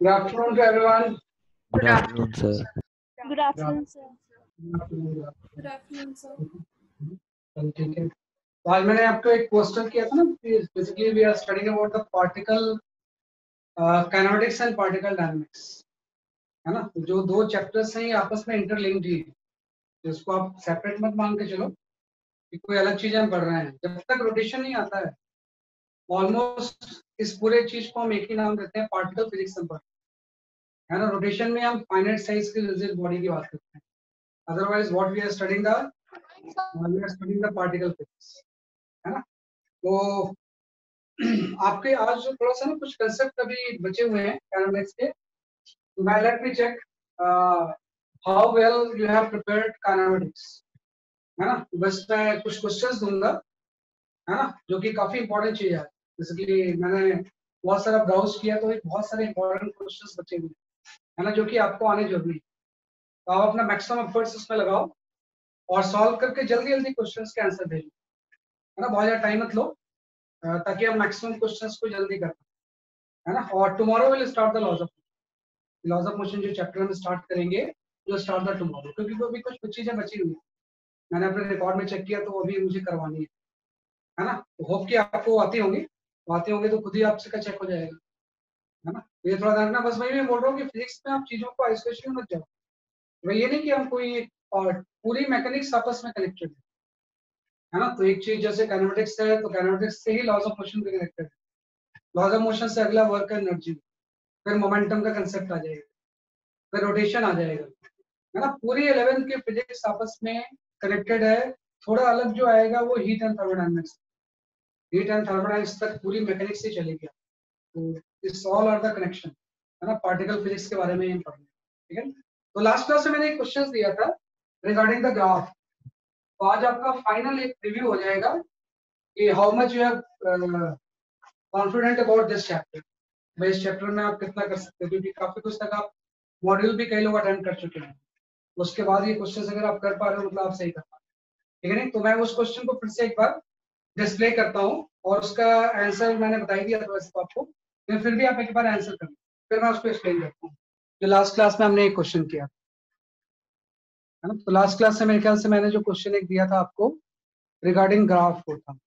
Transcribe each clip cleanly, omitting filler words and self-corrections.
Good afternoon to everyone. Good afternoon, sir. Good afternoon, sir. Good afternoon. Good afternoon, sir. चलो ठीक है। तो आज मैंने आपको एक क्वेश्चन किया था ना, basically we are studying about the particle kinematics and particle dynamics, है ना। तो जो दो चैप्टर्स हैं ये आपस में इंटरलिंक्ड ही है, तो इसको आप सेपरेट मत मान के चलो कि कोई अलग चीज हम पढ़ रहे हैं। जब तक रोटेशन नहीं आता है, ऑलमोस्ट इस पूरे चीज को हम एक ही नाम देते हैं, पार्टिकल फिजिक्स हम पढ़, है ना। रोटेशन में हम फाइनाइट साइज की रिजिड बॉडी की बात करते हैं। Otherwise what we are studying the particle physics, है ना। तो आपके आज जो थोड़ा सा ना कुछ कंसेप्ट अभी बचे हुए हैं काइनेमेटिक्स के, तो मैं let me check how well you have prepared kinematics, है ना। बस मैं कुछ क्वेश्चंस दूंगा, है ना, जो कि काफी इंपॉर्टेंट चीज है। बेसिकली मैंने बहुत सारा ब्राउज किया तो एक बहुत सारे इंपॉर्टेंट क्वेश्चंस बचे हुए हैं, है ना, जो कि आपको आने जरूरी है। तो आप अपना मैक्सिमम एफर्ट्स इसमें लगाओ और सॉल्व करके जल्दी जल्दी क्वेश्चंस के आंसर भेजो, है ना। बहुत ज्यादा टाइम मत लो, ताकि हम मैक्सिमम क्वेश्चंस को जल्दी कर पाए, है ना। और tomorrow will start the laws of motion जो चैप्टर हम स्टार्ट करेंगे, जो स्टार्ट द टुमारो, क्योंकि वो भी कुछ चीजें बची हुई हैं। मैंने अपने रिकॉर्ड में चेक किया तो वो भी मुझे करवानी है ना। तो होप कि आपको आती होंगी, तो आती होंगी तो खुद ही आपसे का चेक हो जाएगा, है ना। तो ये थोड़ा ध्यान रखना। बस वही मैं बोल रहा हूँ कि फिजिक्स में आप चीजों को आइसोलेशन मत जाओ। वही ये नहीं कि हम कोई और पूरी मैकेनिक्स आपस में कनेक्टेड है ना। तो एक चीज जैसे काइनेमेटिक्स है, तो काइनेमेटिक्स से ही लॉज ऑफ मोशन भी कनेक्टेड है। लॉज ऑफ मोशन से अगला वर्क एनर्जी, फिर मोमेंटम का कंसेप्ट आ जाएगा, फिर रोटेशन आ जाएगा, है ना। पूरी 11th की फिजिक्स आपस में कनेक्टेड है। थोड़ा अलग जो आएगा वो heat and thermodynamics, heat and thermodynamics तक पूरी मैकेनिक्स ही चलेगी। तो it's all are the connection, है ना। पार्टिकल फिजिक्स के बारे में हम पढ़ेंगे, ठीक है। तो लास्ट क्लास में मैंने एक क्वेश्चन दिया था रिगार्डिंग द ग्राफ। तो आज आपका फाइनल एक रिव्यू हो जाएगा कि how much you have confident about this chapter. भाई इस चैप्टर में आप कितना कर सकते हो, क्योंकि काफी कुछ तक आप मॉड्यूल भी कई लोग अटेंड कर चुके हैं। उसके बाद ये क्वेश्चन अगर आप कर पा रहे हो मतलब आप सही कर पा रहे हो, ठीक है। नहीं तो मैं उस क्वेश्चन को फिर से एक बार डिस्प्ले करता हूँ, और उसका आंसर मैंने बता ही दिया था वैसे तो आपको, लेकिन फिर भी आप एक बार आंसर कर लो, फिर मैं उसको एक्सप्लेन करता हूँ। जो लास्ट क्लास में हमने एक क्वेश्चन किया, है ना। तो लास्ट क्लास से मेरे ख्याल से मैंने जो क्वेश्चन एक दिया था आपको रिगार्डिंग ग्राफ को था।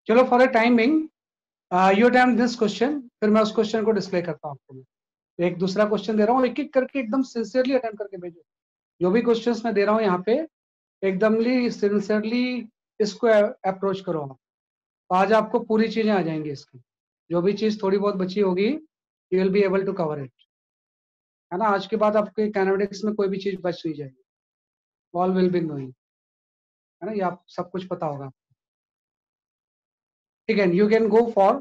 चलो for a timing you attempt this question, फिर मैं उस क्वेश्चन को डिस्प्ले करता हूँ आपको। तो एक दूसरा क्वेश्चन दे रहा हूँ, एक एक करके एकदम सिंसियरली अटेम्प्ट करके भेजो। जो भी क्वेश्चंस मैं दे रहा हूँ यहाँ पे एकदमली सिंसियरली इसको अप्रोच करो आप। आज आपको पूरी चीजें आ जाएंगी इसकी, जो भी चीज थोड़ी बहुत बची होगी you will be able to cover it, है ना। आज के बाद आपके काइनेमेटिक्स में कोई भी चीज बच नहीं जाएगी, ऑल विल बी नोइंग, है ना। ये आप सब कुछ पता होगा, ठीक है। You can go for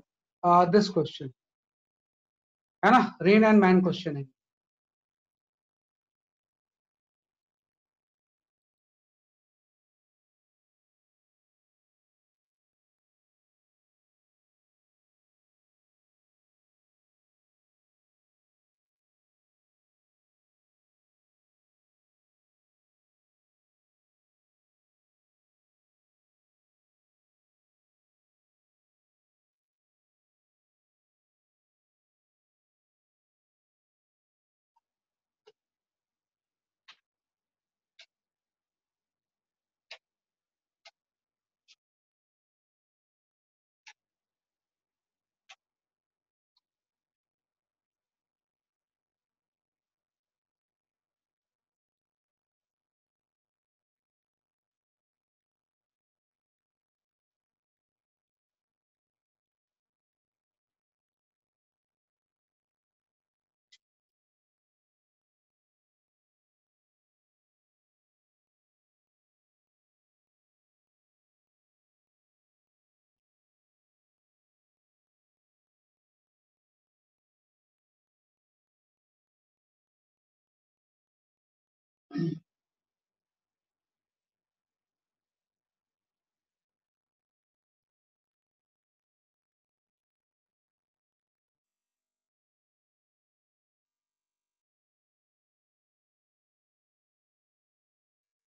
this question, है ना। रेन एंड मैन क्वेश्चन है।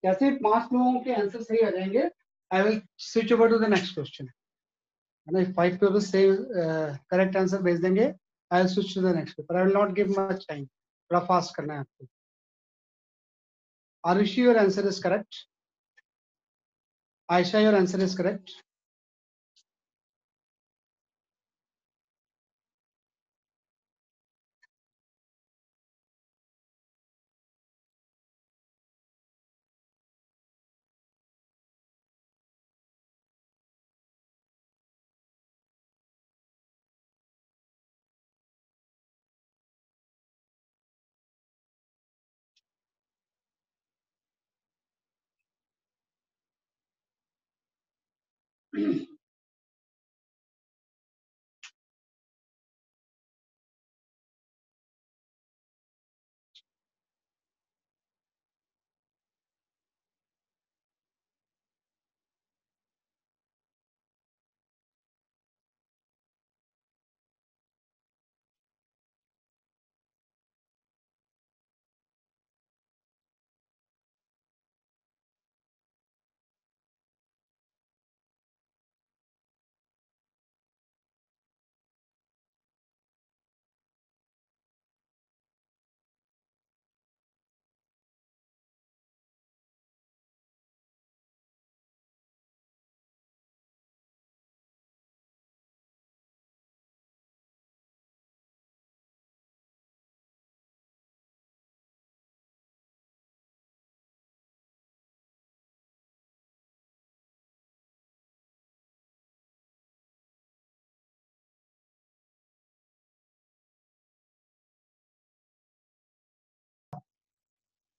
जैसे 5 लोगों के आंसर सही आ जाएंगे, I will switch over to the next question, है ना? 5 पीपल से करेक्ट आंसर भेज देंगे, I will switch to the next paper, I will not give much time, थोड़ा फास्ट करना है आपको. Arushi, your answer is correct. Ayesha, your answer is correct.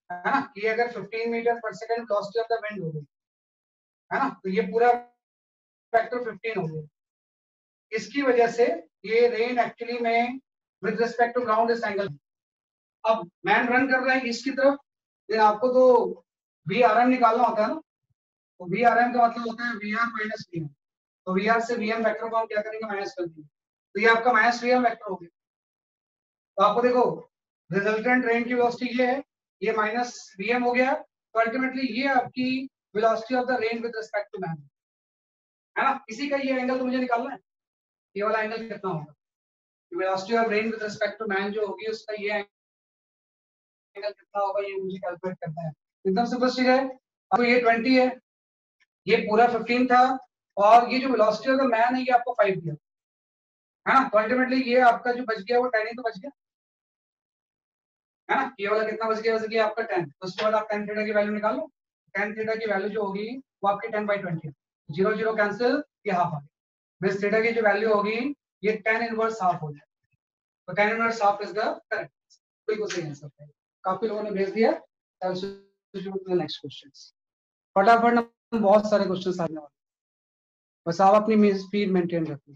है ना? ये अगर 15 मीटर पर second velocity of the wind होगी, है ना, तो ये पूरा फैक्टर 15 हो गया. इसकी वजह से ये रेन एक्चुअली में विद रिस्पेक्ट टू ग्राउंड इस एंगल. अब मैन रन कर रहा है ईस्ट की तरफ, फिर आपको तो वी आर एम निकालना होता है ना, तो वी आर एम का मतलब होता है V R minus V M. तो वी आर से वी एम वेक्टर को हम क्या करेंगे, माइनस कर देंगे, तो ये आपका माइनस वी एम वेक्टर हो गया. तो आपको देखो रिजल्टेंट रेन की वेलोसिटी ये है, ये माइनस वी एम हो गया. तो अल्टीमेटली ये आपकी velocity of the rain with respect to man, है ना? इसी का ये एंगल तो मुझे निकालना है, ये वाला एंगल कितना होगा, velocity of rain with respect to man जो होगी उसका ये एंगल कितना होगा, ये मुझे कैलकुलेट करना है. एकदम से बस ठीक है. आपको ये 20 है, ये पूरा 15 था, और ये जो वेलोसिटी ऑफ द मैन है ये आपको 5 दिया, है ना? तो अल्टीमेटली ये आपका जो बच गया वो 10 ही तो बच गया, है ना? ये वाला कितना बच गया, बच गया आपका 10. तो उसके बाद आप tan थीटा की वैल्यू निकाल लो. tan थीटा की वैल्यू जो होगी वो आपकी 10/20, 0 0 कैंसिल, ये हाफ आ गया. बेस थीटा की जो वैल्यू होगी ये tan इनवर्स हाफ हो जाए. तो tan inverse half is the correct, बिल्कुल सही आंसर है. काफी लोगों ने भेज दिया. नेक्स्ट क्वेश्चन फटाफट ना, बहुत सारे क्वेश्चन आने वाले, बस आप अपनी स्पीड मेंटेन रखना,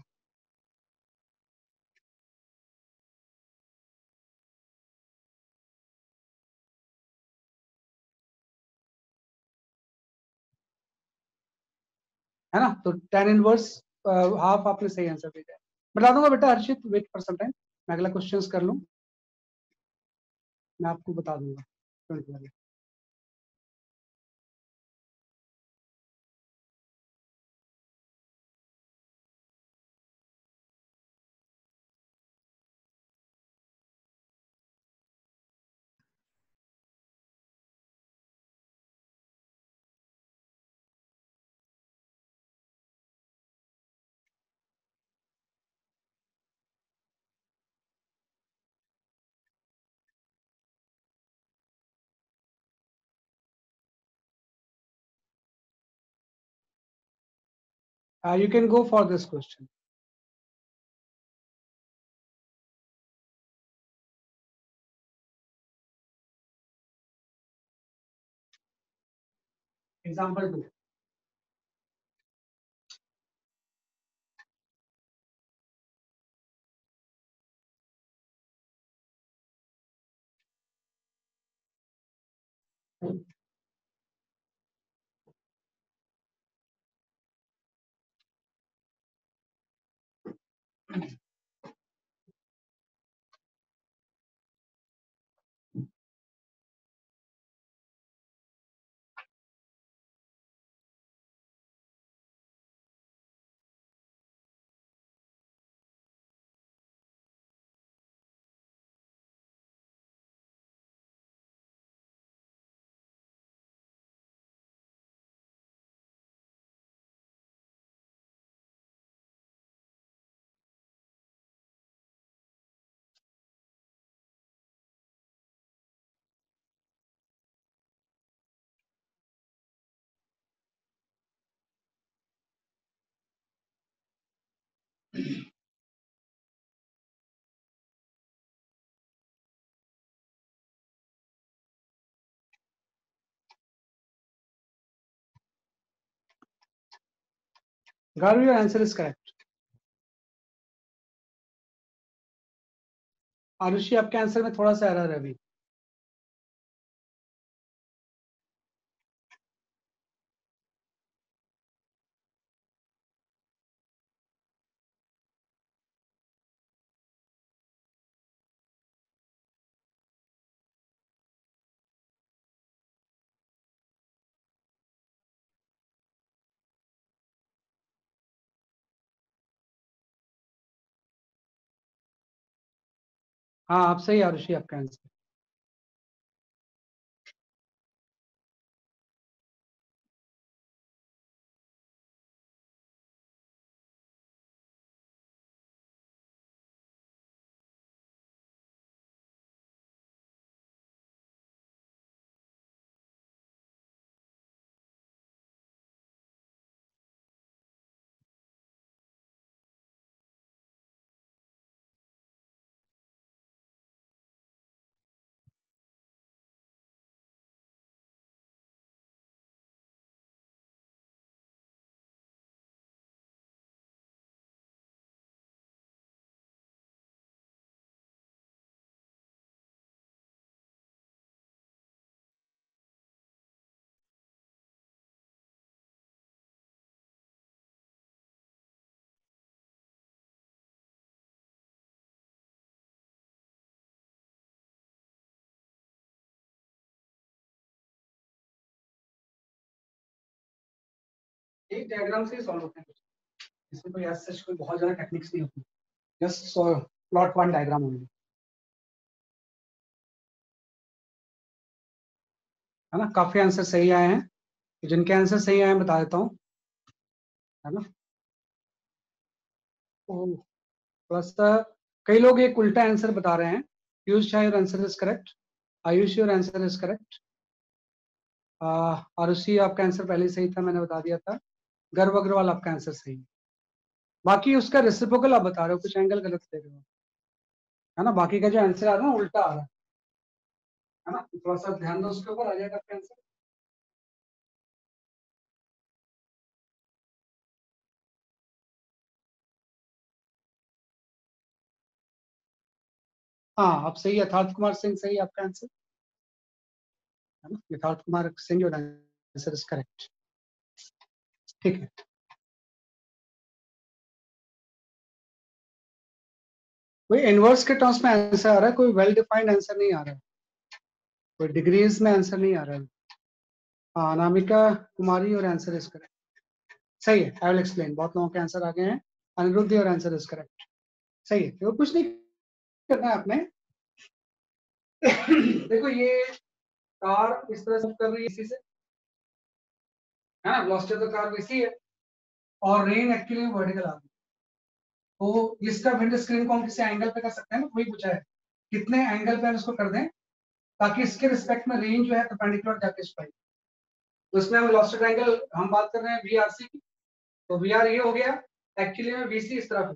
है ना? तो tan इनवर्स हाफ आपने सही आंसर भेजा है. बता दूंगा बेटा हर्षित, वेट फॉर सम टाइम, मैं अगला क्वेश्चंस कर लूं, मैं आपको बता दूंगा, don't worry. You can go for this question. Example 2. Garu, your answer is correct. Arushi, आपके आंसर में थोड़ा सा एरर है अभी. हाँ, आप सही आरुषि, आपका आंसर. एक डायग्राम से सॉल्व होते हैं, इसमें कोई ऐसा कोई बहुत ज्यादा टेक्निक्स नहीं होती. Just plot one diagram only, है ना. काफी आंसर सही आए हैं. जिनके आंसर सही आए हैं बता देता हूँ, है ना. तो प्लस कई लोग एक उल्टा आंसर बता रहे हैं. Piyush Shah, your answer is correct. Ayush, your answer is correct. Arushi, आपका आंसर पहले सही था, मैंने बता दिया था. गर्व अग्रवाल, आपका आंसर सही है. बाकी उसका रेसिप्रोकल आप बता रहे हो, कुछ एंगल गलत दे रहे हो, है ना. बाकी का जो आंसर आ रहा है ना, उल्टा आ रहा है ना. थोड़ा सा ध्यान दो उसके ऊपर, आ जाएगा आपका आंसर. हाँ, आप सही. यथार्थ कुमार सिंह सही आपका आंसर, है ना. यथार्थ Kumar Singh, your answer is correct. ठीक है. कोई इनवर्स के टर्म्स में आंसर आ रहा है, कोई वेल डिफाइंड आंसर नहीं आ रहा है, कोई डिग्रीज में आंसर नहीं आ रहा है. हाँ, अनामिका कुमारी, और आंसर इज करेक्ट. सही है. I will explain. बहुत लोगों के आंसर आ गए हैं. अनिरुद्ध, और आंसर इज करेक्ट. सही है. तो कुछ नहीं करना है आपने. देखो, ये कार इस तरह से कर रही है इसी से, है ना. वेलोसिटी तो कार वैसी है, और रेन एक्चुअली वर्टिकल आ रही है. तो इसका विंड स्क्रीन को हम किसी एंगल पे कर सकते हैं ना. वही पूछा है कितने एंगल पे हम इसको कर दें ताकि इसके रिस्पेक्ट में रेन जो है परपेंडिकुलर जाके स्ट्राइक. तो इसमें हम वेलोसिटी ट्रायंगल हम बात कर रहे हैं वीआरसी की. तो वीआर ये हो गया, एक्चुअली में वीसी इस तरफ है,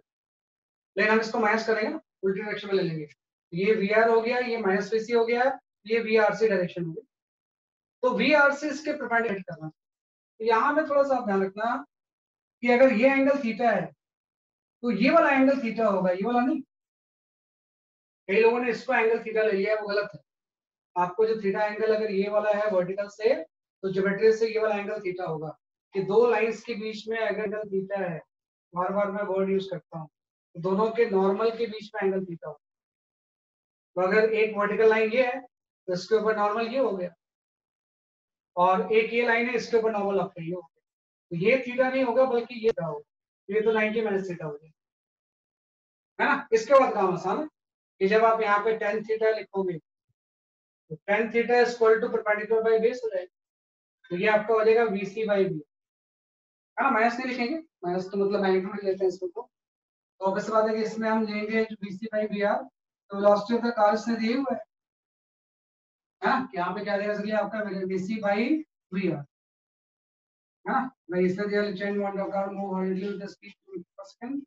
लेकिन हम इसको माइनस करेंगे ना, उल्टी डायरेक्शन में ले लेंगे. ये वीआर हो गया, ये माइनस वीसी हो गया, ये वीआरसी डायरेक्शन हो गई. तो वीआरसी इसके परपेंडिकुलर करना. तो यहाँ में थोड़ा सा आप ध्यान रखना कि अगर ये एंगल थीटा है तो ये वाला एंगल थीटा होगा, ये वाला नहीं. कई लोगों ने इसको एंगल थीटा ले लिया है, वो गलत है. आपको जो थीटा एंगल अगर ये वाला है वर्टिकल से, तो ज्योमेट्री से ये वाला एंगल थीटा होगा कि दो लाइंस के बीच में अगर एंगल थीटा है, बार बार मैं वर्ड यूज करता हूँ, तो दोनों के नॉर्मल के बीच में एंगल थीटा होगा। तो अगर एक वर्टिकल लाइन ये है तो इसके ऊपर नॉर्मल ये हो गया, और एक ये लाइन है इसके ऊपर नॉर्मल आपका ये हो गया, तो ये थीटा नहीं होगा बल्कि ये थीटा होगा। ये तो 90 माइनस थीटा हो गया, है ना। इसके बाद काम आसान है कि जब आप यहाँ पे टेन थीटा लिखोगे तो tan theta equal to perpendicular by base हो जाएगा, तो ये आपका हो जाएगा VC बाई बी, है ना। माइनस नहीं लिखेंगे, माइनस तो मतलब मैग्नीट्यूड लेते हैं इसको, तो ऑब्वियस बात है कि इसमें हम लेंगे VC बाई बी आर, तो वेलोसिटी ऑफ द कार इसने दिए हुआ है ना। यहाँ पे क्या देगा इसलिए आपका VC बाई वी आर, है ना। मैं इससे दिया change one the car move hurriedly with the speed per second,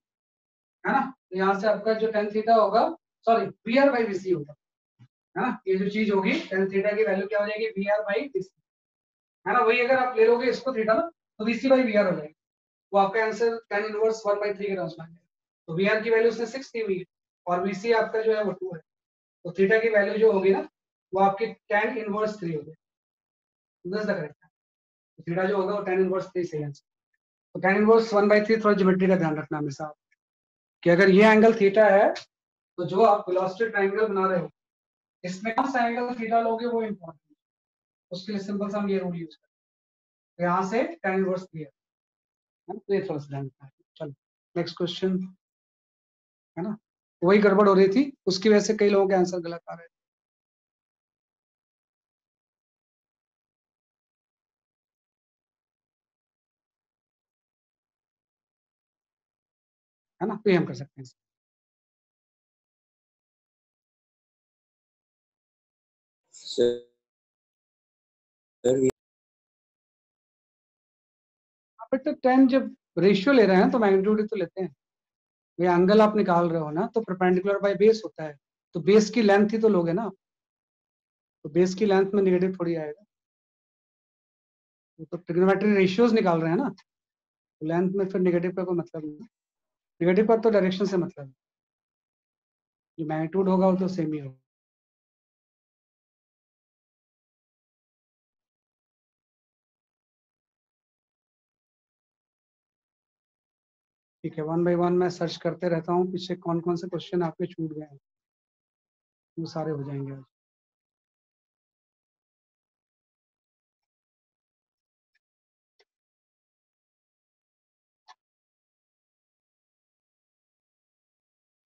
है ना। तो यहाँ से आपका जो टेन थीटा होगा, sorry we are by VC होगा, है ना। ये जो चीज होगी टेन थीटा की वैल्यू क्या हो जाएगी, वी आर बाई VC, है ना। वही अगर आप ले लोगे इसको थीटा ना, तो VC बाई वी आर हो जाएगा, वो आपका आंसर टेन इनवर्स 1/3 के क्रॉस में आएगा। तो वी आर की वैल्यू उसने 6 दी हुई है और VC आपका जो है वो 2 है, तो थीटा की वैल्यू जो होगी ना वो आपकी टेन इनवर्स 3 होगी, दिस द करेक्ट। थीटा जो होगा वो टेन इनवर्स 3 सही आंसर। तो टेन इनवर्स 1/3 थोड़ा ज्योमेट्री का ध्यान रखना हमेशा कि अगर ये एंगल थीटा है तो जो आप वेलोसिटी ट्रायंगल बना रहे हो इसमें कौन सा एंगल थीटा लोगे वो इंपॉर्टेंट है, उसके लिए सिंपल सा हम ये रूल यूज करते हैं। तो यहाँ से टेन इनवर्स 3 है, तो ये थोड़ा सा ध्यान रखना है। चलो नेक्स्ट क्वेश्चन, है ना। वही गड़बड़ हो रही थी, उसकी वजह से कई लोगों के आंसर गलत आ रहे थे। है ना, तो ये हम कर सकते हैं। सर बट टेन जब रेशियो ले रहे हैं तो मैग्नीट्यूड तो लेते हैं, ये एंगल आप निकाल रहे हो ना तो परपेंडिकुलर बाय बेस होता है, तो बेस की लेंथ ही तो लोगे ना, तो बेस की लेंथ में निगेटिव थोड़ी आएगा, तो ट्रिग्नोमेट्री रेशियोज निकाल रहे हैं ना, तो लेंथ में फिर निगेटिव का कोई मतलब नहीं, निगेटिव का तो डायरेक्शन से मतलब है, जो मैग्नीट्यूड होगा वो तो सेम ही होगा। ठीक है, वन बाई वन मैं सर्च करते रहता हूँ पीछे कौन कौन से क्वेश्चन आपके छूट गए हैं, वो सारे हो जाएंगे आज।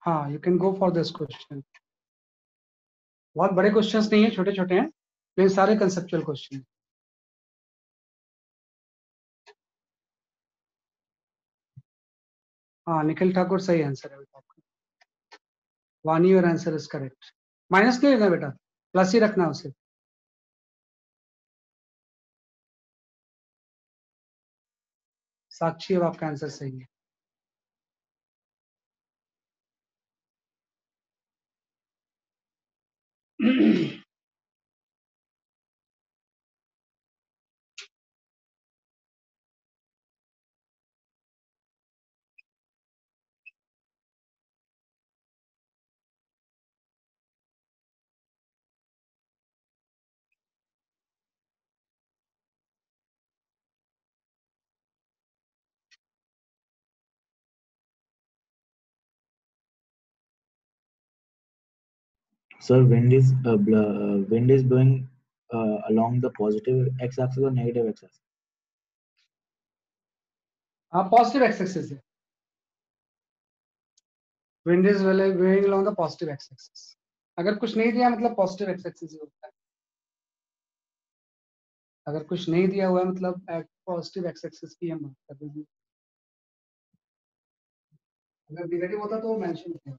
हाँ, you can go for this question. बहुत बड़े क्वेश्चंस नहीं है, छोटे छोटे हैं, लेकिन सारे कंसेप्चुअल क्वेश्चन हैं। हाँ, निखिल ठाकुर सही आंसर है बेटा आपका, वानी your answer is correct. Minus नहीं लेना बेटा, प्लस ही रखना उसे। साक्षी अब आपका आंसर सही है। Sir, wind is blowing along the positive x-axis or negative x-axis? हाँ, पॉजिटिव एक्स एक्सिस है, wind is blowing along the positive x axis. अगर कुछ नहीं दिया मतलब पॉजिटिव एक्स एक्सिस ही होता है, अगर कुछ नहीं दिया हुआ है मतलब पॉजिटिव एक्स एक्सिस की हम बात कर रहे हैं, अगर निगेटिव होता तो मेंशन किया।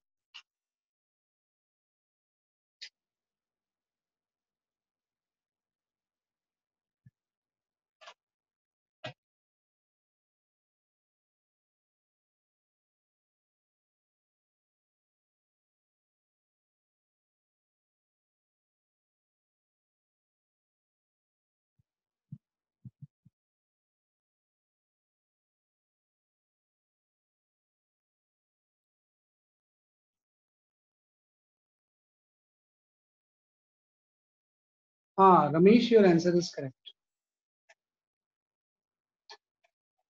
हाँ Ramesh, your answer is correct.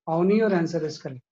Avni, your answer is correct.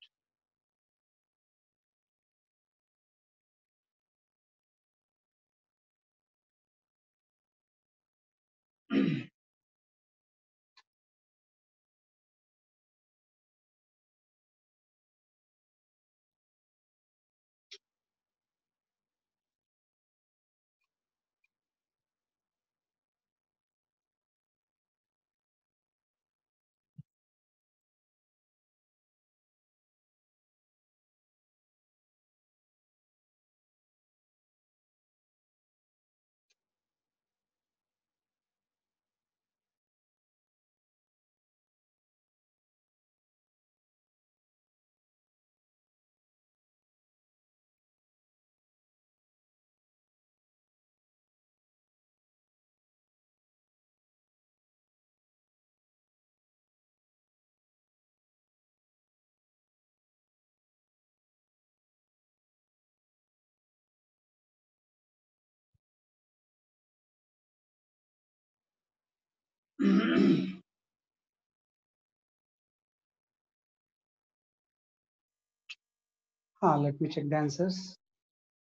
हाँ, let me check the answers.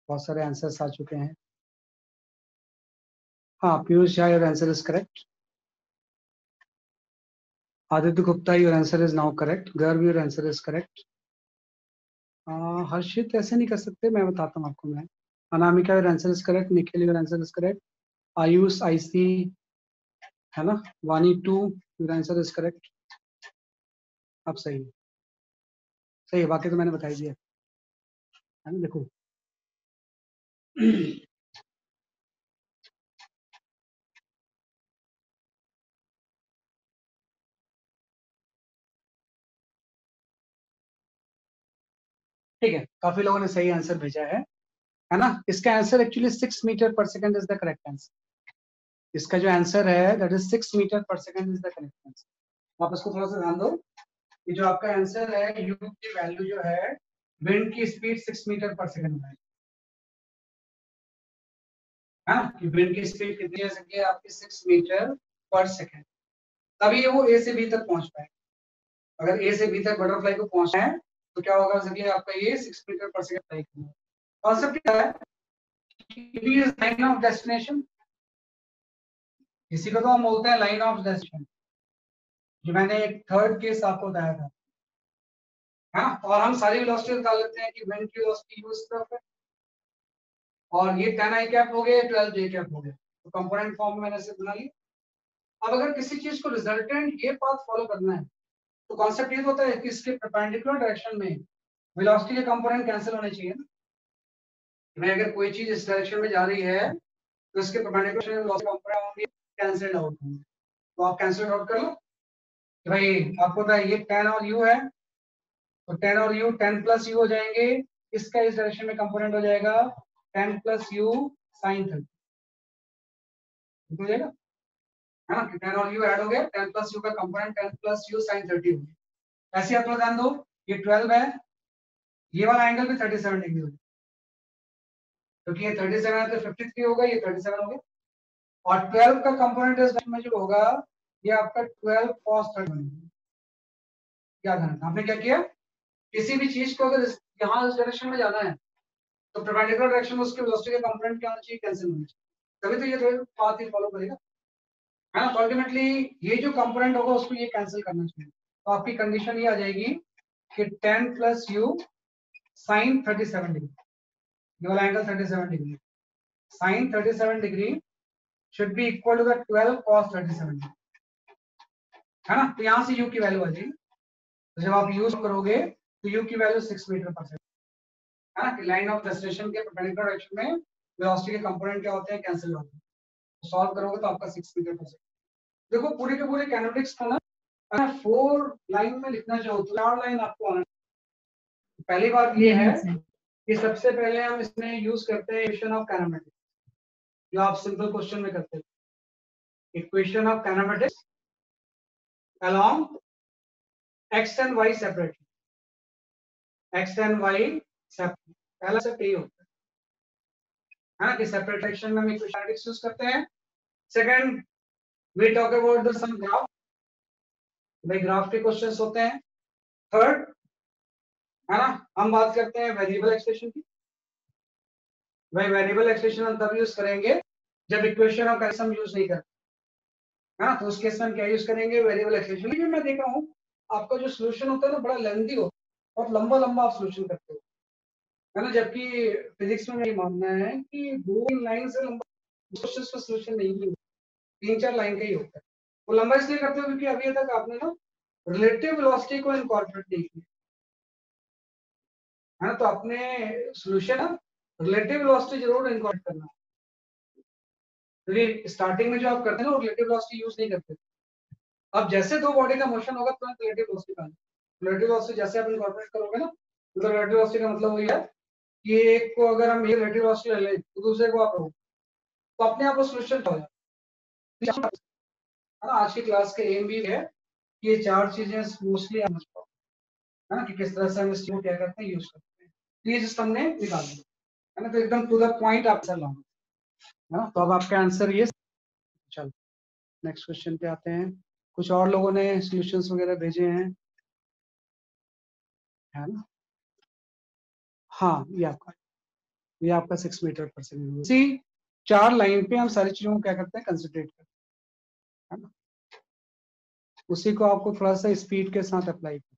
बहुत सारे आंसर्स आ चुके हैं. हाँ, Piyush Jha, your answer is correct. Aditya Gupta, your answer is now correct. Garv, your answer is correct. Harshit ऐसे नहीं कर सकते, मैं बताता हूँ आपको. मैं Anamika, your answer is correct. Nikhil, your answer is correct. Ayush, I see, है ना. वानी 2, योर आंसर इज करेक्ट. अब सही है, सही है. बाकी तो मैंने बता ही दिया, है ना. देखो ठीक है, काफी लोगों ने सही आंसर भेजा है ना. इसका आंसर एक्चुअली 6 मीटर पर second is the correct answer. इसका जो आंसर है दैट इज 6 मीटर पर second is the correct answer. आप इसको थोड़ा सा ध्यान दो कि जो आपका आंसर है यू की वैल्यू जो है विंड की स्पीड 6 मीटर पर सेकंड है ना. कि विंड की स्पीड कितनी हो सकती है आपकी 6 मीटर पर सेकंड. तभी वो ए से बी तक पहुंच पाए. अगर ए से बी तक बटरफ्लाई को पहुंचना है तो क्या होगा सकती आपका ये 6 मीटर पर सेकंड. कॉन्सेप्ट क्या है, लाइन ऑफ डेस्टिनेशन. इसी को तो हम बोलते हैं लाइन ऑफ डेस्टिनेशन, जो मैंने एक थर्ड केस आपको बताया था. हाँ, और हम सारी वेलोसिटी निकाल लेते हैं कि विंड की वेलोसिटी यू इस तरफ है और ये 10 आई कैप हो गए, 12 जे कैप हो गए. तो कंपोनेंट फॉर्म में मैंने इसे बना लिया. अब अगर किसी चीज को रिजल्टेंट ये पाथ फॉलो करना है तो कॉन्सेप्ट ये होता है कि इसके परपेंडिकुलर डायरेक्शन में वेलोसिटी के कंपोनेंट कैंसिल होने चाहिए ना. मैं अगर कोई चीज इस डायरेक्शन में जा रही है तो इसके परपेंडिकुलर वेलोसिटी कंपोनेंट होंगे कैंसिल आउट होंगे. तो आप कैंसिल आउट कर लो कि भाई आपको पता है ये 10 और u है तो 10 और u 10 प्लस u हो जाएंगे. इसका इस डायरेक्शन में कंपोनेंट हो जाएगा 10 प्लस u साइन 30 हो जाएगा, है ना. 10 और u ऐड हो गया, 10 प्लस u का कंपोनेंट 10 प्लस u साइन 30 हो गया. ऐसे आप लोग ध्यान दो, ये 12 है, ये वाला एंगल भी 37 डिग्री हो गया क्योंकि ये 37 है तो 53 होगा, ये 37 हो गया. और 12 का कंपोनेंट इस में जो होगा ये आपका 12 cos 30 बनेगा. क्या करना आपने क्या किया, किसी भी चीज को अगर यहाँ इस डायरेक्शन में जाना है तो परपेंडिकुलर डायरेक्शन में उसके वेलोसिटी का कंपोनेंट क्या होना चाहिए, कैंसिल होना चाहिए. तभी तो ये पाथ ही फॉलो करेगा, है ना. तो अल्टीमेटली ये जो कंपोनेंट होगा उसको ये कैंसिल करना चाहिए. तो आपकी कंडीशन ये आ जाएगी कि 10 प्लस यू साइन 37 डिग्री, ये वाला angle 37 degree, sine 37 degree should be equal to the 12 cos 37 degree, है ना. तो यहाँ से यू की वैल्यू आ जाएगी. तो जब आप यूज करोगे तो यू की वैल्यू 6 मीटर पर सेकंड, है ना. कि लाइन ऑफ डेस्टिनेशन के परपेंडिकुलर डायरेक्शन में वेलोसिटी के कंपोनेंट क्या होते हैं, कैंसिल होते हैं. तो सॉल्व करोगे तो आपका 6 मीटर पर सेकंड. देखो पूरे के पूरे कैनेटिक्स को ना अगर 4 लाइन में लिखना चाहो तो 4 लाइन आपको आना. पहली बात ये है कि सबसे पहले हम इसमें यूज करते हैं इक्वेशन ऑफ काइनेमेटिक्स, जो आप सिंपल क्वेश्चन में करते हैं. Equation of kinematics along x and y separately, x and y separately. पहला स्टेप यही होता है ना कि सेपरेट डायरेक्शन में हम इक्वेशन यूज करते हैं. Second, we talk about the sum graph, भाई ग्राफ के क्वेश्चंस होते हैं। थर्ड है ना, हम बात करते हैं वेरिएबल एक्सप्रेशन की। भाई वेरिएबल एक्सप्रेशन हम तब यूज करेंगे जब इक्वेशन और कैसे हम यूज नहीं करते, है ना, तो उस केस में हम क्या यूज करेंगे, वेरिएबल एक्सप्रेशन। लेकिन मैं देख रहा हूँ आपका जो सोल्यूशन होता है ना बड़ा लेंथी होता है, बहुत लंबा लंबा आप सोल्यूशन करते हो, है ना, जबकि फिजिक्स में मेरा मानना है कि 2 लाइन से लंबा क्वेश्चन का सोल्यूशन नहीं होता, 3-4 लाइन का ही होता है। वो लंबा इसलिए करते हो क्योंकि अभी तक आपने ना रिलेटिव वेलोसिटी को इनकॉर्पोरेट नहीं किया, है ना, तो अपने सोल्यूशन ना रिलेटिव वेलोसिटी जरूर इनकॉर्पोरेट करना। क्योंकि स्टार्टिंग में जो आप करते हैं ना वो रिलेटिव वेलोसिटी यूज नहीं करते। अब जैसे दो बॉडी का मोशन होगा तुरंत रिलेटिव वेलोसिटी का, रिलेटिव वेलोसिटी जैसे आप इनकॉर्पोरेट करोगे ना, तो रिलेटिव वेलोसिटी का मतलब वही है कि एक को अगर हम ये रिलेटिव वेलोसिटी ले लें तो दूसरे को आप रहो, तो अपने आप वो सोल्यूशन हो जाए। आज की क्लास के एम भी है कि ये 4 चीजें मोस्टली समझ पाओ, है ना, कि किस तरह से हम इस चीज को क्या करते हैं, यूज करते हैं। तो ये जिस हमने निकाल दिया, है ना, तो एकदम टू द पॉइंट आंसर लाऊंगा, है ना। तो अब आपका आंसर ये। चलो नेक्स्ट क्वेश्चन पे आते हैं। कुछ और लोगों ने सॉल्यूशंस वगैरह भेजे हैं, है ना। हाँ ये आपका 6 मीटर पर सेकंड। इसी 4 लाइन पे हम सारी चीजों को क्या करते हैं, कंसिडरेट करते हैं, है ना। उसी को आपको थोड़ा सा स्पीड के साथ अप्लाई करना।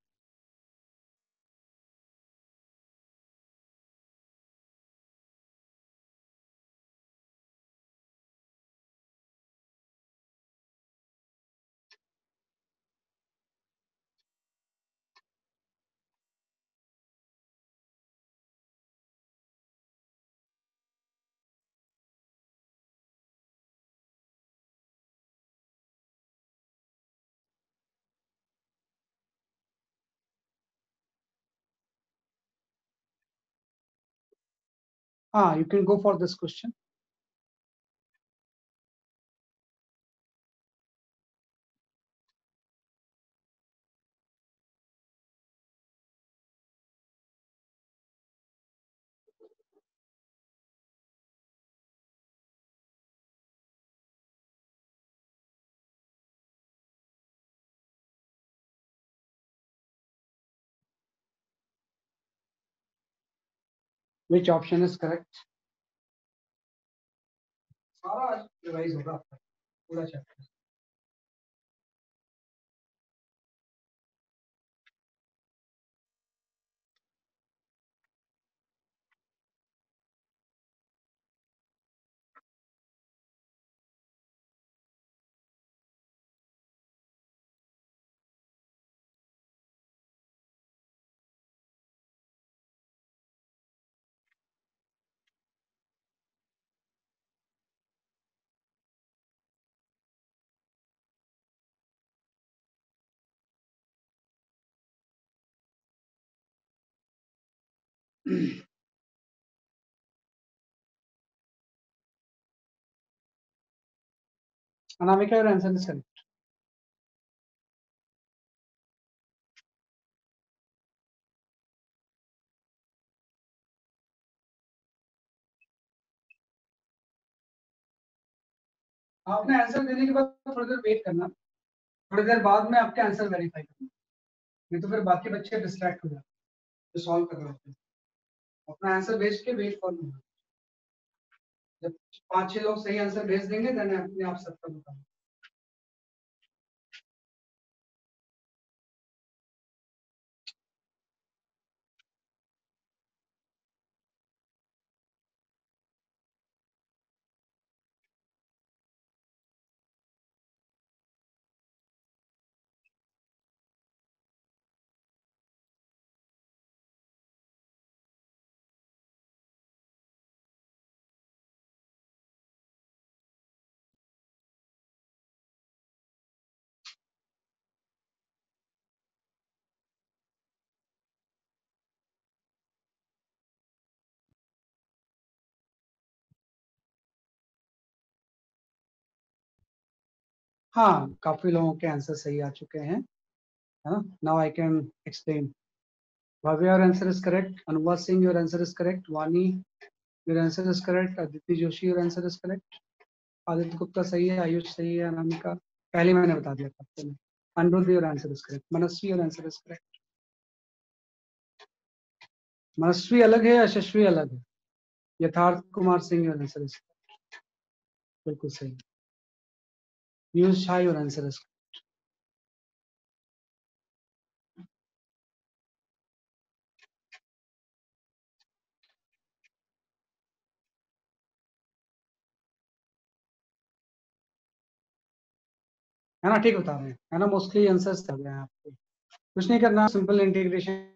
हाँ, you can go for this question. Which option is correct? सारा रिवाइज होगा आपका पूरा chapter. Anamika, your answer is correct. आपने आंसर देने के बाद थोड़ी देर वेट करना, थोड़ी देर बाद में आपके आंसर वेरीफाई करना, नहीं तो फिर बाकी बच्चे डिस्ट्रैक्ट हो जाते हैं जो सॉल्व कर रहे होते हैं। अपना आंसर भेज के वेट फॉर मी। जब 5-6 लोग सही आंसर भेज देंगे देन अपने आप सबका बताऊंगा। हाँ, काफी लोगों के आंसर सही आ चुके हैं, है ना। Now I can explain. Bhavya, your answer is correct. Anubhav Singh, your answer is correct. Vani, your answer is correct. Aditi Joshi, your answer is correct. Aditya Gupta सही है, आयुष सही है, अनामिका पहले मैंने बता दिया था आपको। Anirudh, your answer is correct. Manasvi, your answer is correct. Manasvi अलग है, यशस्वी अलग है। Yatharth Kumar Singh, your answer is बिल्कुल सही। Piyush Jha, your answer is, है ना? ठीक बता रहे हैं, है ना? मोस्टली आंसर्स कर रहे हैं आपको, कुछ नहीं करना, सिंपल इंटीग्रेशन।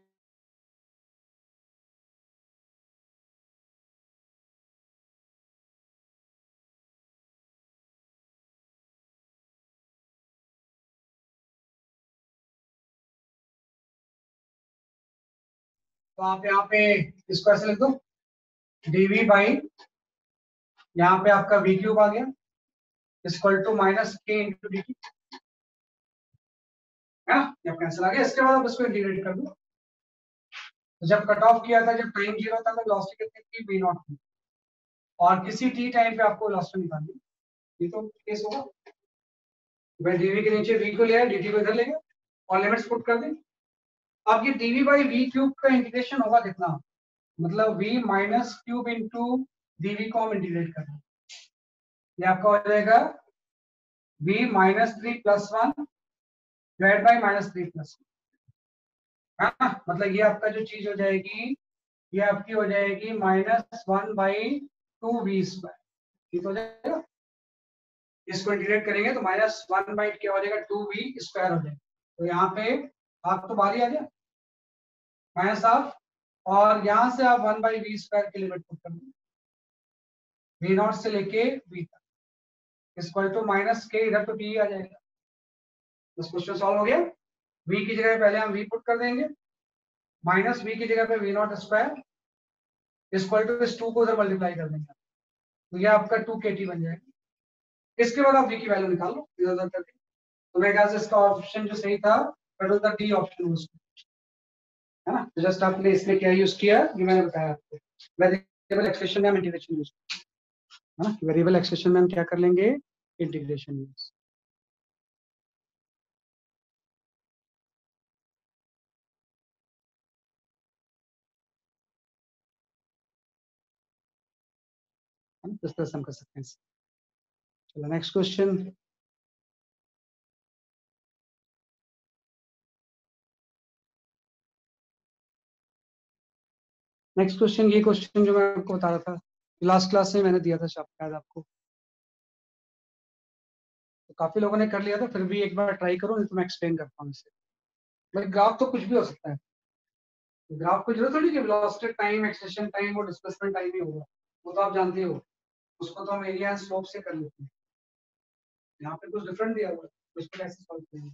तो आप यहाँ पे इसको ऐसे लिख दो, dv बाई, यहाँ पे आपका v क्यूब आ गया, इक्वल टू माइनस के इंटू डी टी, है ना? जब कैंसिल आ गया, इसके बाद आप इसको इंटीग्रेट कर दो। तो जब कट ऑफ किया था, जब टाइम 0 था, तो वेलोसिटी कितनी थी? v नॉट थी, और किसी t टाइम पे आपको वेलोसिटी निकालनी है। ये तो केस होगा, मैं dv के नीचे v को लिया है, dt को इधर ले गया और लिमिट्स पुट कर दी। अब ये dv बाई v क्यूब का इंटीग्रेशन होगा कितना? मतलब v minus cube into dv को हम इंटीग्रेट कर रहे हैं, ये आपका हो जाएगा v minus 3 plus 1 divide by minus 3 plus 1, है ना? मतलब ये आपका जो चीज हो जाएगी, ये आपकी हो जाएगी माइनस 1 बाई 2v स्क्वायर। ठीक हो जाएगा, इसको इंटीग्रेट करेंगे तो माइनस 1 बाई क्या हो जाएगा? 2v स्क्वायर हो जाएगा। तो यहाँ पे आप तो बाहर ही आ गया माइनस हाफ, और यहाँ से आप 1 बाई वी स्क्वायर की लिमिट पुट कर देंगे, वी नॉट से लेके वी तक, इक्वल टू माइनस के, इधर तो टी आ जाएगा। बस क्वेश्चन सॉल्व हो गया। v की जगह पहले हम v पुट कर देंगे, माइनस v की जगह पे V naught square, equal to इस 2 को उधर मल्टीप्लाई कर देंगे, तो ये आपका 2 kT बन जाएगा। इसके बाद आप v की वैल्यू निकाल लो इधर उधर करके। तो मेरे ख्याल से इसका ऑप्शन जो सही था that was the D option, है ना? तो जस्ट आपने इसमें क्या यूज किया, ये मैंने बताया आपको, वेरिएबल एक्सप्रेशन में हम इंटीग्रेशन यूज, है ना? वेरिएबल एक्सप्रेशन में हम क्या कर लेंगे? Integration use. इस तरह से हम कर सकते हैं। चलो नेक्स्ट क्वेश्चन। नेक्स्ट क्वेश्चन, ये क्वेश्चन जो मैं आपको बता रहा था, लास्ट क्लास में मैंने दिया था शायद आपको, तो काफी लोगों ने कर लिया था, फिर भी एक बार ट्राई करो, नहीं तो मैं एक्सप्लेन करता हूँ इसे। भाई ग्राफ तो कुछ भी हो सकता है, ग्राफ को जरूरत थोड़ी कि वेलोसिटी टाइम, एक्सेलेरेशन टाइम और डिस्प्लेसमेंट टाइम ही होगा, वो तो आप जानते हो, उसको तो हम एरिया एंड स्लोप से कर लेते हैं। यहाँ पे कुछ डिफरेंट दिया हुआ है, तो इसको कैसे सॉल्व करेंगे?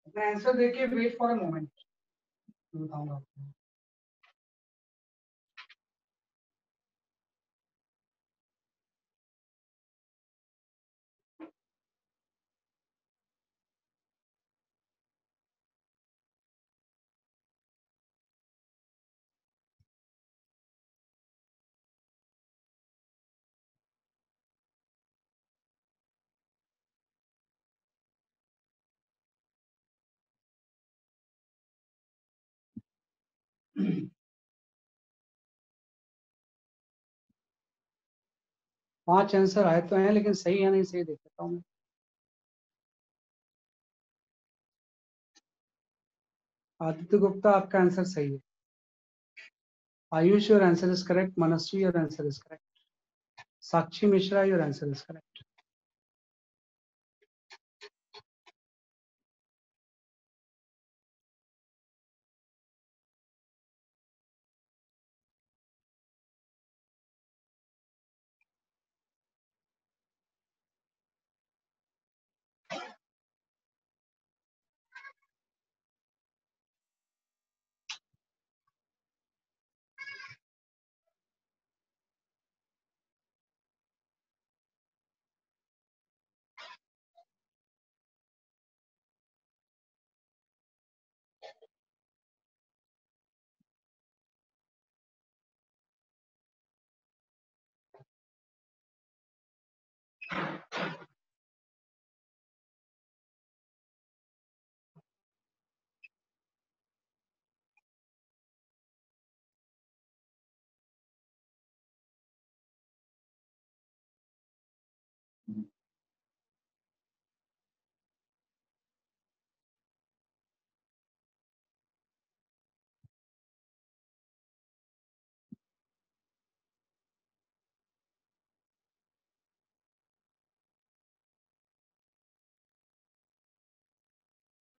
अपना आंसर देखिए, वेट फॉर अ मोमेंट, बताऊंगा आपको। पांच आंसर आए तो हैं, लेकिन सही है नहीं सही देख लेता हूँ मैं। आदित्य गुप्ता, आपका आंसर सही है। Ayush, your answer is correct. Manasvi, your answer is correct. Sakshi Mishra, your answer is correct.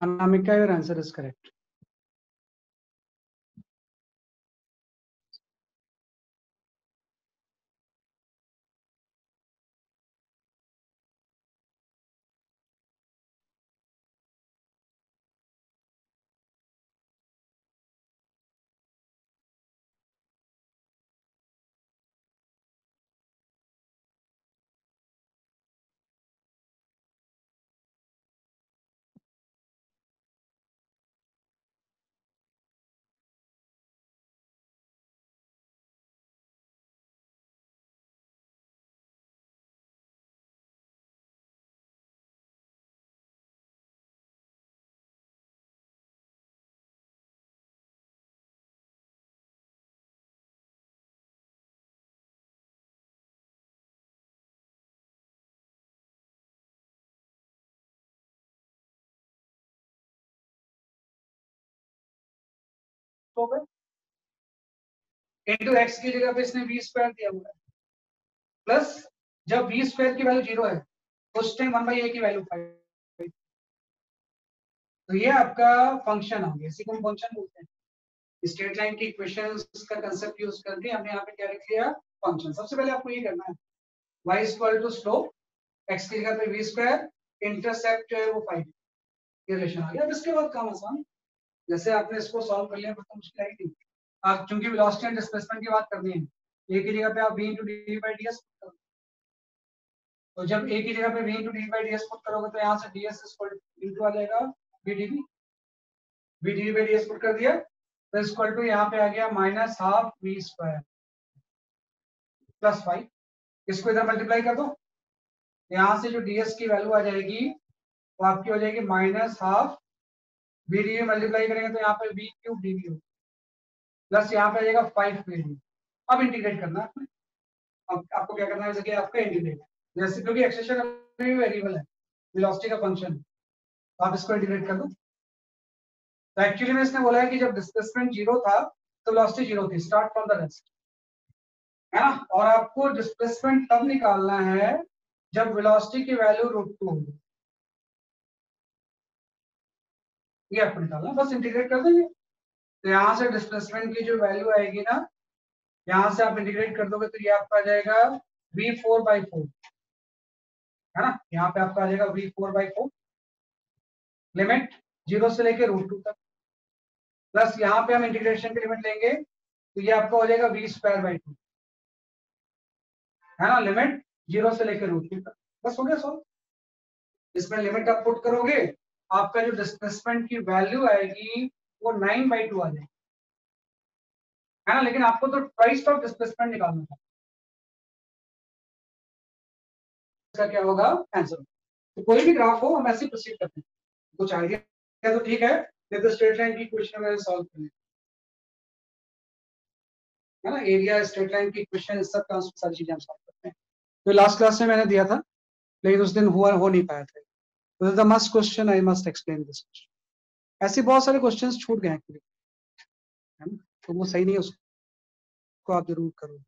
Anamika, your answer is correct. तो इंटू एक्स की जगह पे इसने वी स्क्वायर दिया हुआ है, प्लस जब वी स्क्वायर की वैल्यू 0 है उस टाइम 1/a की वैल्यू 5। तो ये आपका फंक्शन आ गया, इसी को हम फंक्शन बोलते हैं। स्ट्रेट लाइन की इक्वेशंस का कांसेप्ट यूज करके हमने यहाँ पे क्या लिख लिया, फंक्शन। सबसे पहले आपको ये करना है, y equal to slope, x की जगह पे वी स्क्वायर, इंटरसेप्ट जो है वो 5। ये रिलेशन आ गया। अब इसके बाद काम आसान, जैसे आपने इसको सॉल्व कर लिया, तो मुश्किल आई थी। आप चूंकि वेलोसिटी एंड डिस्प्लेसमेंट की बात करनी है, a की जगह पे आप v into d/ds, तो जब a की जगह पे v into d/ds पुट करोगे तो यहाँ से ds इक्वल आ जाएगा vdv। vdv/ds पुट कर दिया तो इक्वल टू यहाँ पे आ गया -12 v स्क्वायर प्लस 5। इसको इधर मल्टीप्लाई कर दो, यहाँ से जो ds की वैल्यू आ जाएगी वो आपकी हो जाएगी -12 vdv। मल्टीप्लाई करेंगे तो यहाँ पे v क्यूब dv प्लस यहाँ पे आ जाएगा 5 vdv। अब इंटीग्रेट करना है, अब आपको क्या करना है, जैसे कि आपका इंटीग्रेट, जैसे क्योंकि एक्सेशन में वेरिएबल है, वेलोसिटी का फंक्शन, तो आप इसको इंटीग्रेट कर दो। तो एक्चुअली में इसने बोला है कि जब डिस्प्लेसमेंट 0 था तो वेलोसिटी 0 थी, स्टार्ट फ्रॉम द रेस्ट, है ना। और आपको डिस्प्लेसमेंट तब निकालना है जब वेलोसिटी की वैल्यू √2 होगी, ये आपको निकालना, बस इंटीग्रेट कर देंगे। तो यहाँ से डिस्प्लेसमेंट की जो वैल्यू आएगी ना, यहाँ से आप इंटीग्रेट कर दोगे तो ये आपका आ जाएगा v4/4, है ना। यहाँ पे आपका आ जाएगा v4/4, लिमिट 0 से लेके √2 तक, प्लस यहाँ पे हम इंटीग्रेशन की लिमिट लेंगे तो ये आपका हो जाएगा v²/2, है ना, लिमिट 0 से लेकर √2 तक। बस हो गया सॉल्व। इसमें लिमिट आप पुट करोगे, आपका जो डिस्प्लेसमेंट की वैल्यू आएगी वो 9/2 आ जाएगी, है ना। लेकिन आपको तो ट्वाइस ऑफ डिस्प्लेसमेंट निकालना था, इसका क्या होगा आंसर। तो कोई भी ग्राफ हो हम ऐसे प्रोसीड करते हैं, कुछ आइडिया तो ठीक है, स्ट्रेट लाइन की क्वेश्चन में सॉल्व करने है ना, एरिया, स्ट्रेट लाइन की इक्वेशन, इस सब का सारी चीजें हम सॉल्व करते हैं। तो लास्ट क्लास में मैंने दिया था, लेकिन उस दिन हो नहीं पाया था। तो the must question, I must explain this question. ऐसे बहुत सारे क्वेश्चंस छूट गए हैं, है ना, तो वो सही नहीं है, उसको आप जरूर करो।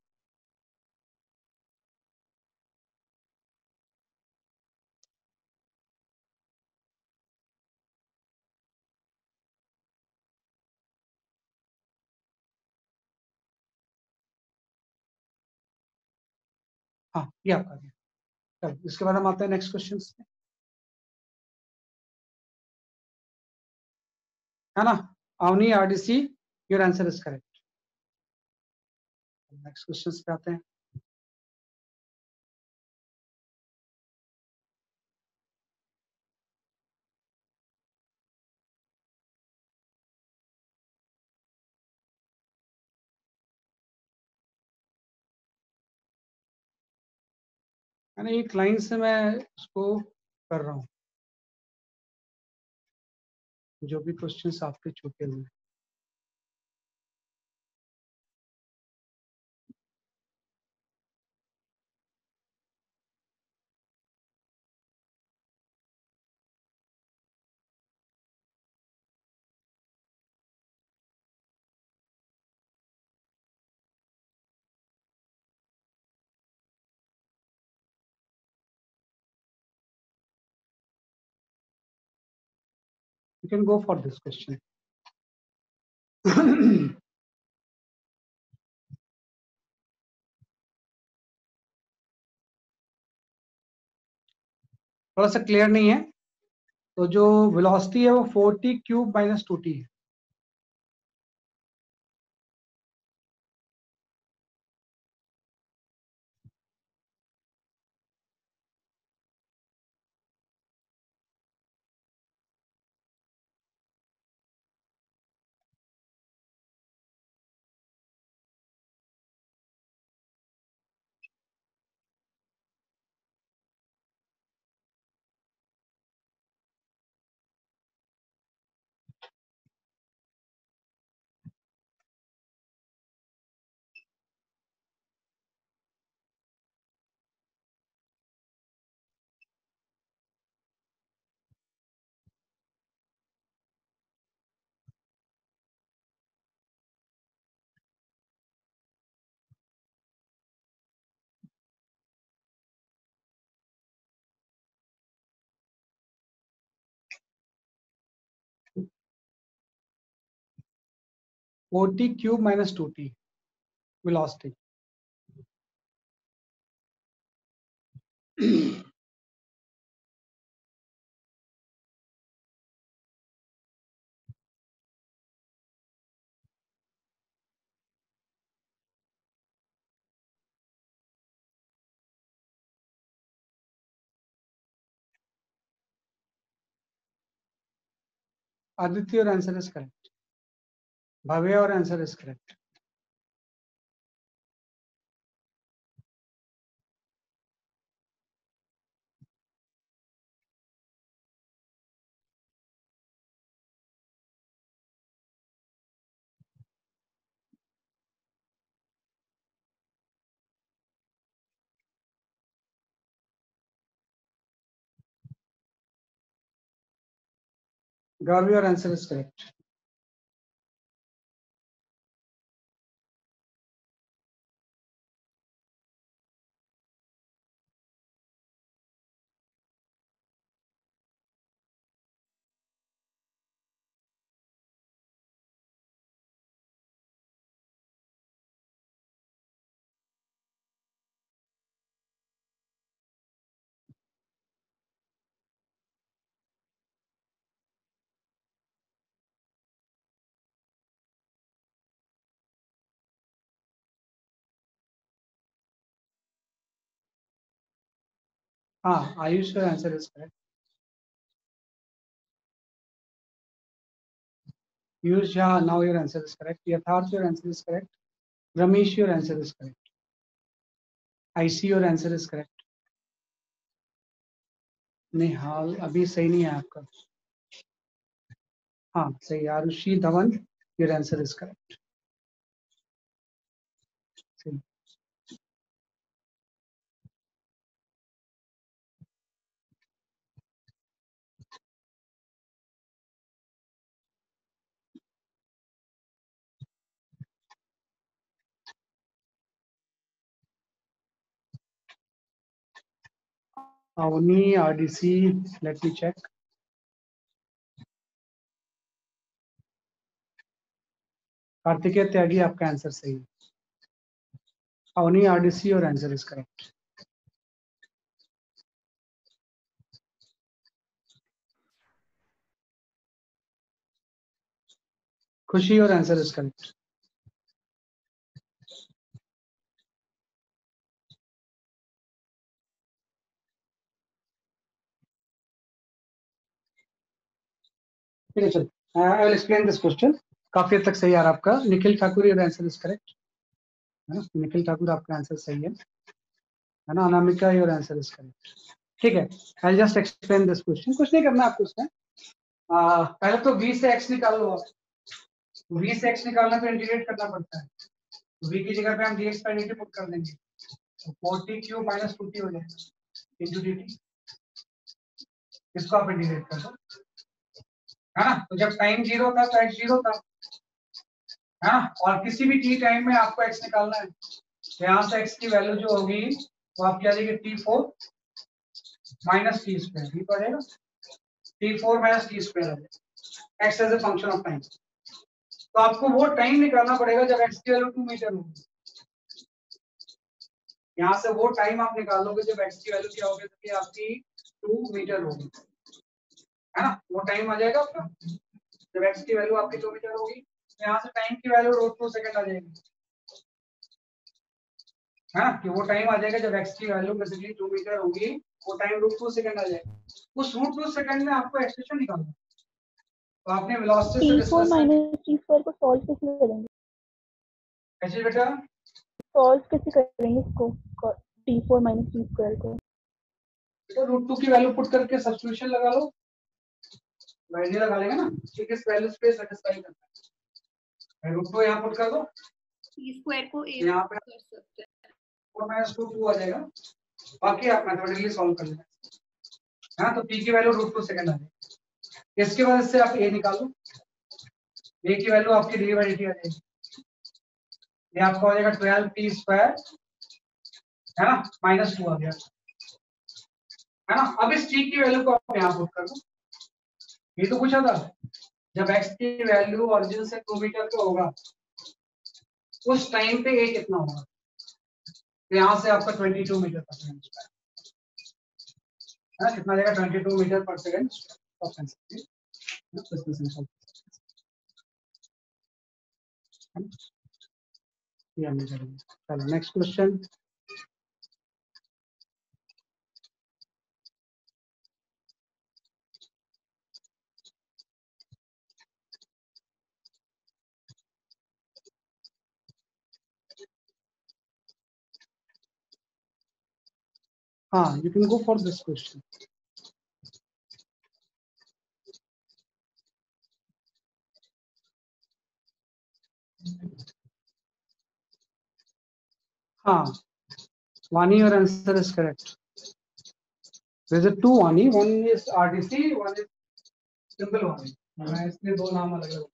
हाँ, ये आपका गया। चलो, इसके बाद हम आते हैं नेक्स्ट क्वेश्चन पे, है ना। Avni RDC, your answer is correct. Next question पे आते हैं। है ना, एक लाइन से मैं उसको कर रहा हूँ, जो भी क्वेश्चंस आपके छूटे हुए हैं। You can go for this question. थोड़ा सा क्लियर नहीं है, तो जो वेलोसिटी है वो 40 क्यूब माइनस 2t है। Forty cube minus 2t velocity. Aditya, your answer is correct. Bhavya, your answer is correct. Gaurav, your answer is correct. हाँ, Ayush, your answer is correct. Piyush Jha, now your answer is correct. Yatharth, your answer is correct. Ramesh, your answer is correct. I see your answer is correct. निहाल, अभी सही नहीं है आपका। हाँ, सही। Arushi Dhawan, your answer is correct. Avni, RDC, let me check. Kartikeya त्यागी, आपका answer सही है. Avni, RDC, your answer is correct. Khushi, your answer is correct. ठीक है, चल. I will explain this question. काफी हद तक सही आ रहा आपका. Nikhil Thakur, your answer is correct. है ना, निखिल ठाकुर आपका आंसर सही है ना. Anamika, your answer is correct. ठीक है, I'll just explain this question. कुछ नहीं करना आपको उसमें. पहले तो v से x निकाल लो आप. v से x निकालना तो इंटीग्रेट करना पड़ता है. v की जगह पे हम dx पर dt पुट कर देंगे, तो 40 माइनस 2t हो जाएगा इंटू dt. इसको आप इंटीग्रेट कर दो, है ना. तो जब टाइम 0 था तो x 0 था, है ना. और किसी भी t टाइम में आपको x निकालना है, तो यहाँ से x की वैल्यू जो होगी वो आपकी आ जाएगी t4 माइनस टी स्क्वायर. ये तो आ जाएगा t4 माइनस टी स्क्वायर आ जाएगा, x as a function of time. तो आपको वो टाइम निकालना पड़ेगा जब x की वैल्यू 2 मीटर होगी. यहाँ से वो टाइम आप निकालोगे जब x की वैल्यू क्या होगी, तो ये आपकी 2 मीटर होगी, है ना. वो टाइम आ जाएगा आपका जब x की वैल्यू आपकी 2 मीटर होगी. तो यहाँ से टाइम की वैल्यू √2 सेकंड आ जाएगी, है ना. कि वो टाइम आ जाएगा जब x की वैल्यू बेसिकली 2 मीटर होगी, वो टाइम √2 सेकंड आ जाएगा. उस √2 सेकंड में आपको एक्सप्रेशन निकालना है. तो आपने वेलोसिटी से T4 discuss minus T square को सॉल्व कैसे करेंगे? कैसे बेटा सॉल्व कैसे करेंगे इसको, T4 माइनस टी स्क्वायर को? बेटा √2 की वैल्यू पुट करके सब्स्टिट्यूशन लगा लो, वैल्यू लगा लेंगे ना कि किस वैल्यू पे सेटिस्फाई करना है. √2 यहाँ पुट कर दो, टी स्क्वायर को ए यहाँ पे कर सकते हैं. 4 माइनस 2 आ जाएगा. बाकी आप मैथमेटिकली सॉल्व कर लेना, हाँ. तो p की वैल्यू √2 सेकंड आ जाएगी. इसके बाद इससे आप a निकालो, a की वैल्यू आपकी डी बाई डी आ जाएगी. ये आपका हो जाएगा 12t स्क्वायर, है ना, माइनस 2 आ गया, है ना. अब इस t की वैल्यू को आप यहाँ पुट कर दो. ये तो पूछा था जब x की वैल्यू ओरिजिन से 2 मीटर पे होगा उस टाइम पे a कितना होगा. तो यहाँ से आपका 22 मीटर पर सेकंड है ना. कितना जाएगा 22 मीटर पर सेकंड. चलो नेक्स्ट क्वेश्चन. हाँ, you can go for this question. हाँ, Vani, your answer is correct. There is a two Vani, one is RDC, one is simple Vani. मैं इसलिए दो नाम अलग अलग.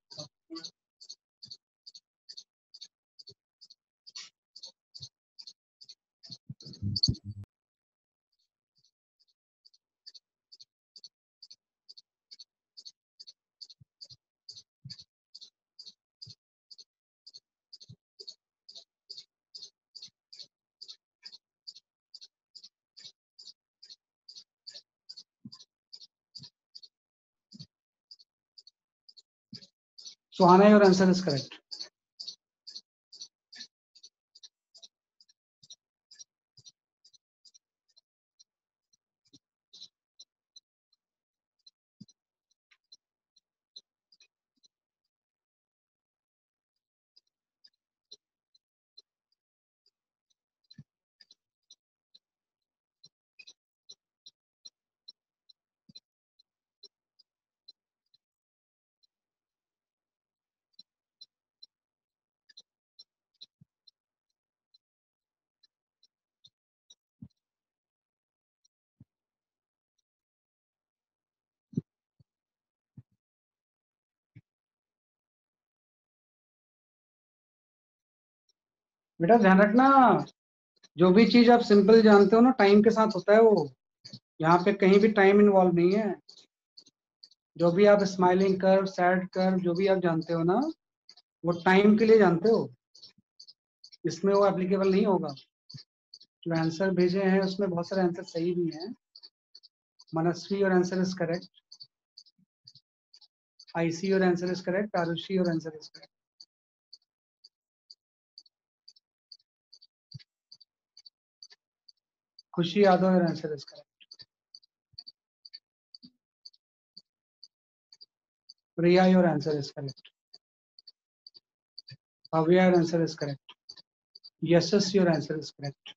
Suhana, your answer is correct. बेटा ध्यान रखना, जो भी चीज आप सिंपल जानते हो ना टाइम के साथ होता है वो. यहाँ पे कहीं भी टाइम इन्वॉल्व नहीं है। जो भी आप स्माइलिंग कर्व, सैड कर्व, जो भी आप जानते हो ना, वो टाइम के लिए जानते हो, इसमें वो एप्लीकेबल नहीं होगा। जो आंसर भेजे हैं उसमें बहुत सारे आंसर सही भी हैं। Manasvi, your answer is correct. आईसी, your answer is correct. Arushi, your answer is correct. Khushi Yadav, your answer is correct. Priya, your answer is correct. Bhavya, your answer is correct. Yashas, your answer is correct.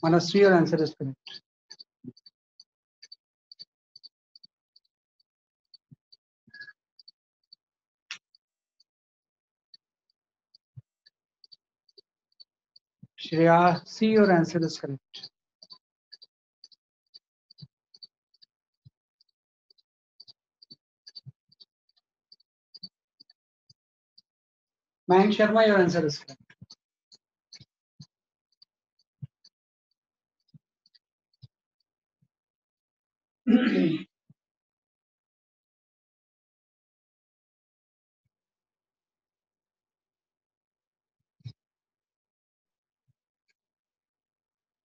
Manasvi, your answer is correct. Shreyasi, your answer is correct. Mayank Sharma, your answer is correct.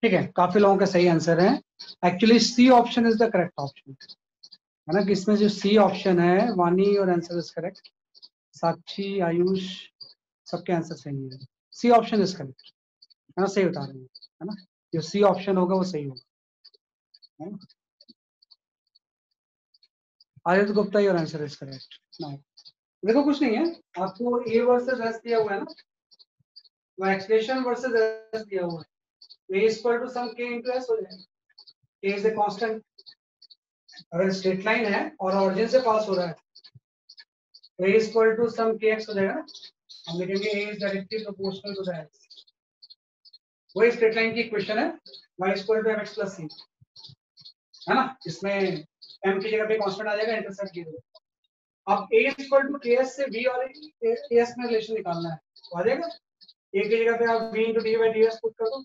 ठीक है, काफी लोगों के सही answer हैं। Actually C option is the correct option, है ना, कि इसमें जो सी ऑप्शन है, Vani, your answer is correct. Sakshi, Ayush, सबके आंसर सही है। सी ऑप्शन इज करेक्ट, है ना, सही बता रहे हैं, है ना। जो सी ऑप्शन होगा वो सही होगा, है ना। Aditya Gupta, your answer is correct. देखो कुछ नहीं है, आपको ए वर्सेस एस दिया हुआ है ना, वो एक्सप्रेशन वर्सेस एस दिया हुआ है। A is equal to some K into S हो जाएगा। K is a constant. अगर स्ट्रेट लाइन है और ओरिजिन से पास हो रहा है, A is equal to some K X हो जाएगा ना। हम लिखेंगे A is directly proportional to the X. वही स्ट्रेट लाइन की इक्वेशन है, y is equal to mx plus c, है ना। इसमें m की जगह पे कांस्टेंट आ जाएगा, इंटरसेप्ट 0। अब a is equal to ks से v और as में रिलेशन निकालना है, तो आ जाएगा। a की जगह पे आप v into d by ds put कर दो,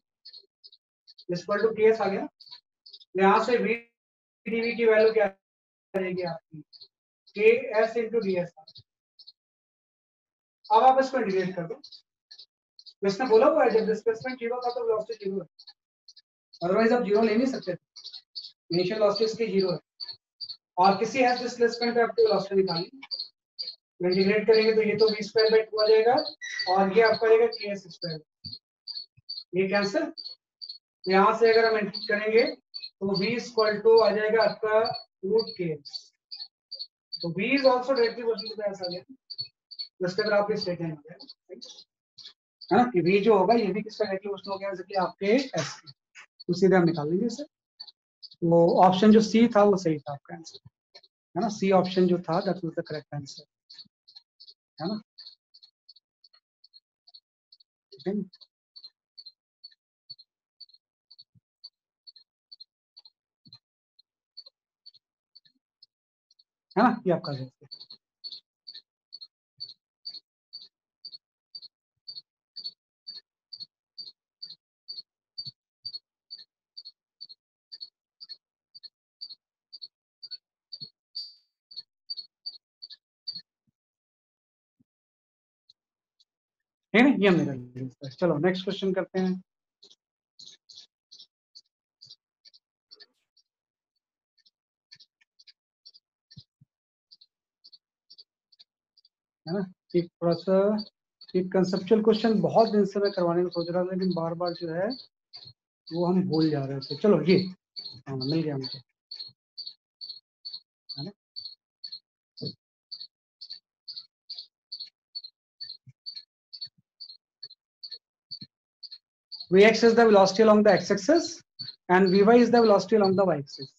इक्वल टू ks आ गया। यहाँ से v dv की वैल्यू क्या आ जाएगी आपकी, ks into ds। अब आप इसको इंटीग्रेट कर दो। तो इसने बोला हुआ है जब डिस्प्लेसमेंट 0 था तो वेलोसिटी 0 है, अदरवाइज आप 0 ले नहीं सकते। इनिशियल वेलोसिटी इसकी 0 है और किसी एस डिस्प्लेसमेंट पे आपको वेलोसिटी निकालनी। इंटीग्रेट करेंगे तो ये तो v स्क्वायर बाय 2 आ जाएगा और ये आपका आएगा ks स्क्वायर। ये कैंसिल। यहाँ से अगर हम इंटीग्रेट करेंगे तो v इक्वल टू आ जाएगा आपका रूट kx। तो v is also directly proportional to s आ गया। तो इसके अंदर आपके स्टेटमेंट हो गया, है ना, कि v जो होगा ये भी किसका डायरेक्टली प्रोपोर्शनल हो गया, जैसे कि आपके s। तो सीधे हम निकाल लेंगे इसे। वो ऑप्शन जो सी था वो सही था आपका आंसर, है ना। सी ऑप्शन जो था that was the correct answer, है ना। ठीक है, है ना, ये आपका आंसर है। है ना, ये हमने कर लिया। चलो नेक्स्ट क्वेश्चन करते हैं। है ना, एक थोड़ा सा एक कंसेप्चुअल क्वेश्चन बहुत दिन से मैं करवाने को सोच रहा था, लेकिन बार बार जो है वो हम भूल जा रहे थे। चलो ये हाँ मिल गया मुझे, है ना। Vx is the velocity along the x-axis and Vy is the velocity along the y-axis.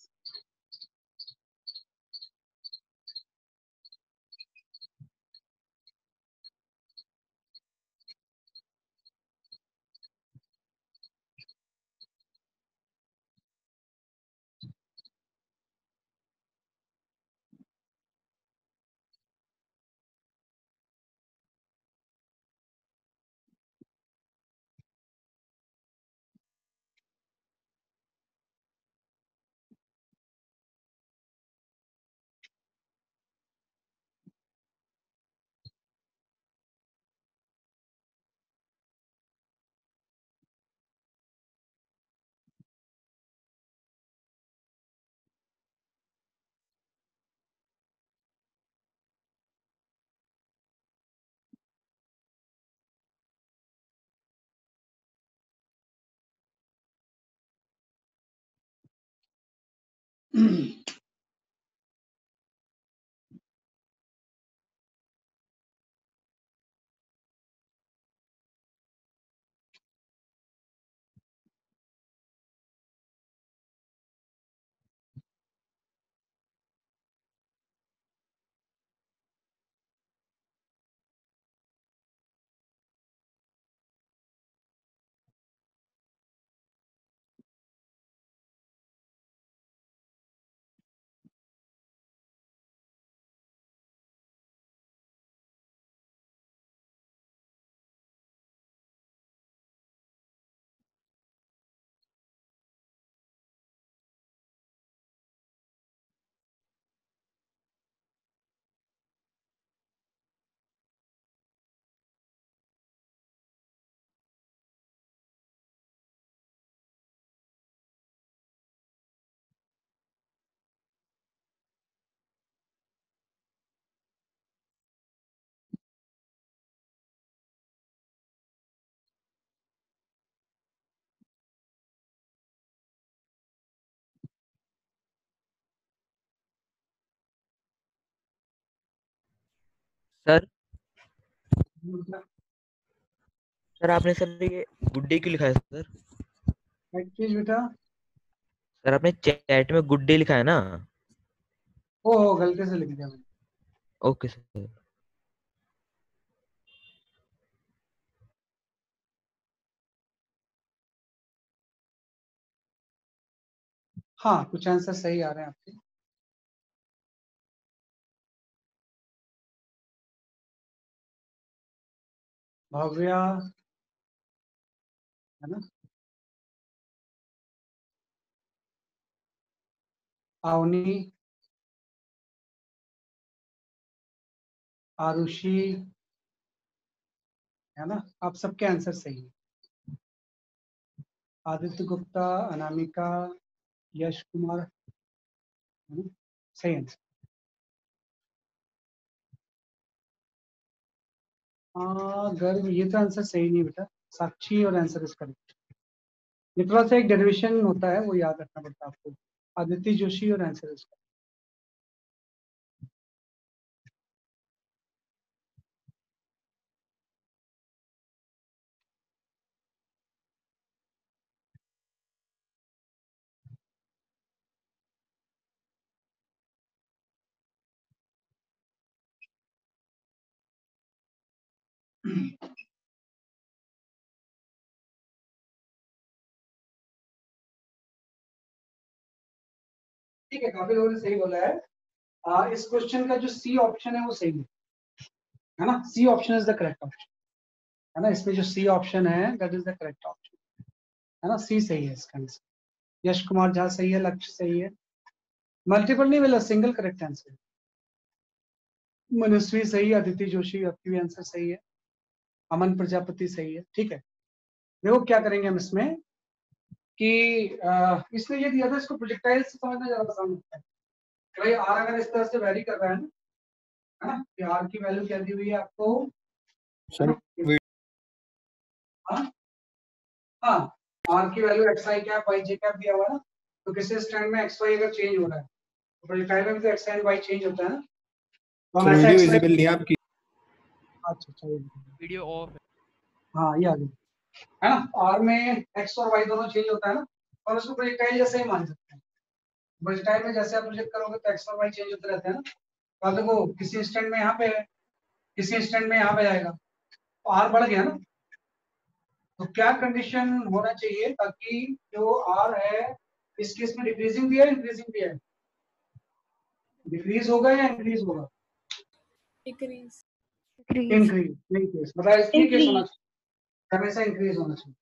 Sir sir आपने सर ये गुड डे क्यों लिखा है सर? एक चीज बेटा, सर आपने चैट में गुड डे लिखा है ना? ओ गलती से लिख दिया मैंने। Okay sir. हाँ, कुछ आंसर सही आ रहे हैं आपके। भव्या, है ना, पावनी, आरुषि, है ना, आप सबके आंसर सही है। आदित्य गुप्ता, अनामिका, यश कुमार, है ना, सही आंसर। हाँ, गर्व, ये तो आंसर सही नहीं बेटा, साक्षी और आंसर इज करेक्ट। ये थोड़ा सा एक डेरिवेशन होता है, वो याद रखना पड़ता है आपको। आदित्य जोशी और आंसर इज करेक्ट। ठीक है, काफी लोगों ने सही बोला है। इस क्वेश्चन का जो सी ऑप्शन है वो सही है ना, C option is the correct option, है ना, इसमें जो सी ऑप्शन है that is the correct option, है ना, सी सही है इसका आंसर। यश कुमार झा सही है, लक्ष्य सही है, मल्टीपल नहीं मिला, सिंगल करेक्ट आंसर। मनस्वी सही है, अदिति जोशी आपकी भी आंसर सही है, अमन प्रजापति सही है। ठीक है, देखो क्या करेंगे हम इसमें कि इसने ये दिया था, इसको प्रोजेक्टाइल से समझना ज्यादा आसान होता है। भाई आर अगर इस तरह से वैरी कर रहा है ना, कि आर की वैल्यू क्या दी हुई है आपको सर? हाँ हाँ, आर की वैल्यू एक्स आई कैप वाई जे कैप दिया हुआ है ना, तो किसी स्टैंड में एक्स वाई अगर चेंज हो रहा है तो प्रोजेक्टाइल में भी तो एक्स एंड वाई चेंज होता है ना, तो हम ऐसा वीडियो विजिबल नहीं है आपकी। अच्छा अच्छा, वीडियो ऑफ है। हाँ ये आ गया, है ना, आर में एक्स और वाई दोनों चेंज होता है ना, और उसको प्रोजेक्टाइल जैसे ही मान सकते हैं। प्रोजेक्टाइल में जैसे आप प्रोजेक्ट करोगे तो एक्स और वाई चेंज होते रहते हैं ना, तो देखो किसी इंस्टेंट में यहाँ पे है, किसी इंस्टेंट में यहाँ पे जाएगा, तो आर बढ़ गया ना। तो क्या कंडीशन होना चाहिए ताकि जो आर है इस केस में डिक्रीजिंग भी है, इंक्रीजिंग भी है, डिक्रीज होगा या इंक्रीज होगा? Increase. इंक्रीज, नहीं केस बताया, इसलिए केस होना Increase. चाहिए, हमेशा इंक्रीज होना चाहिए।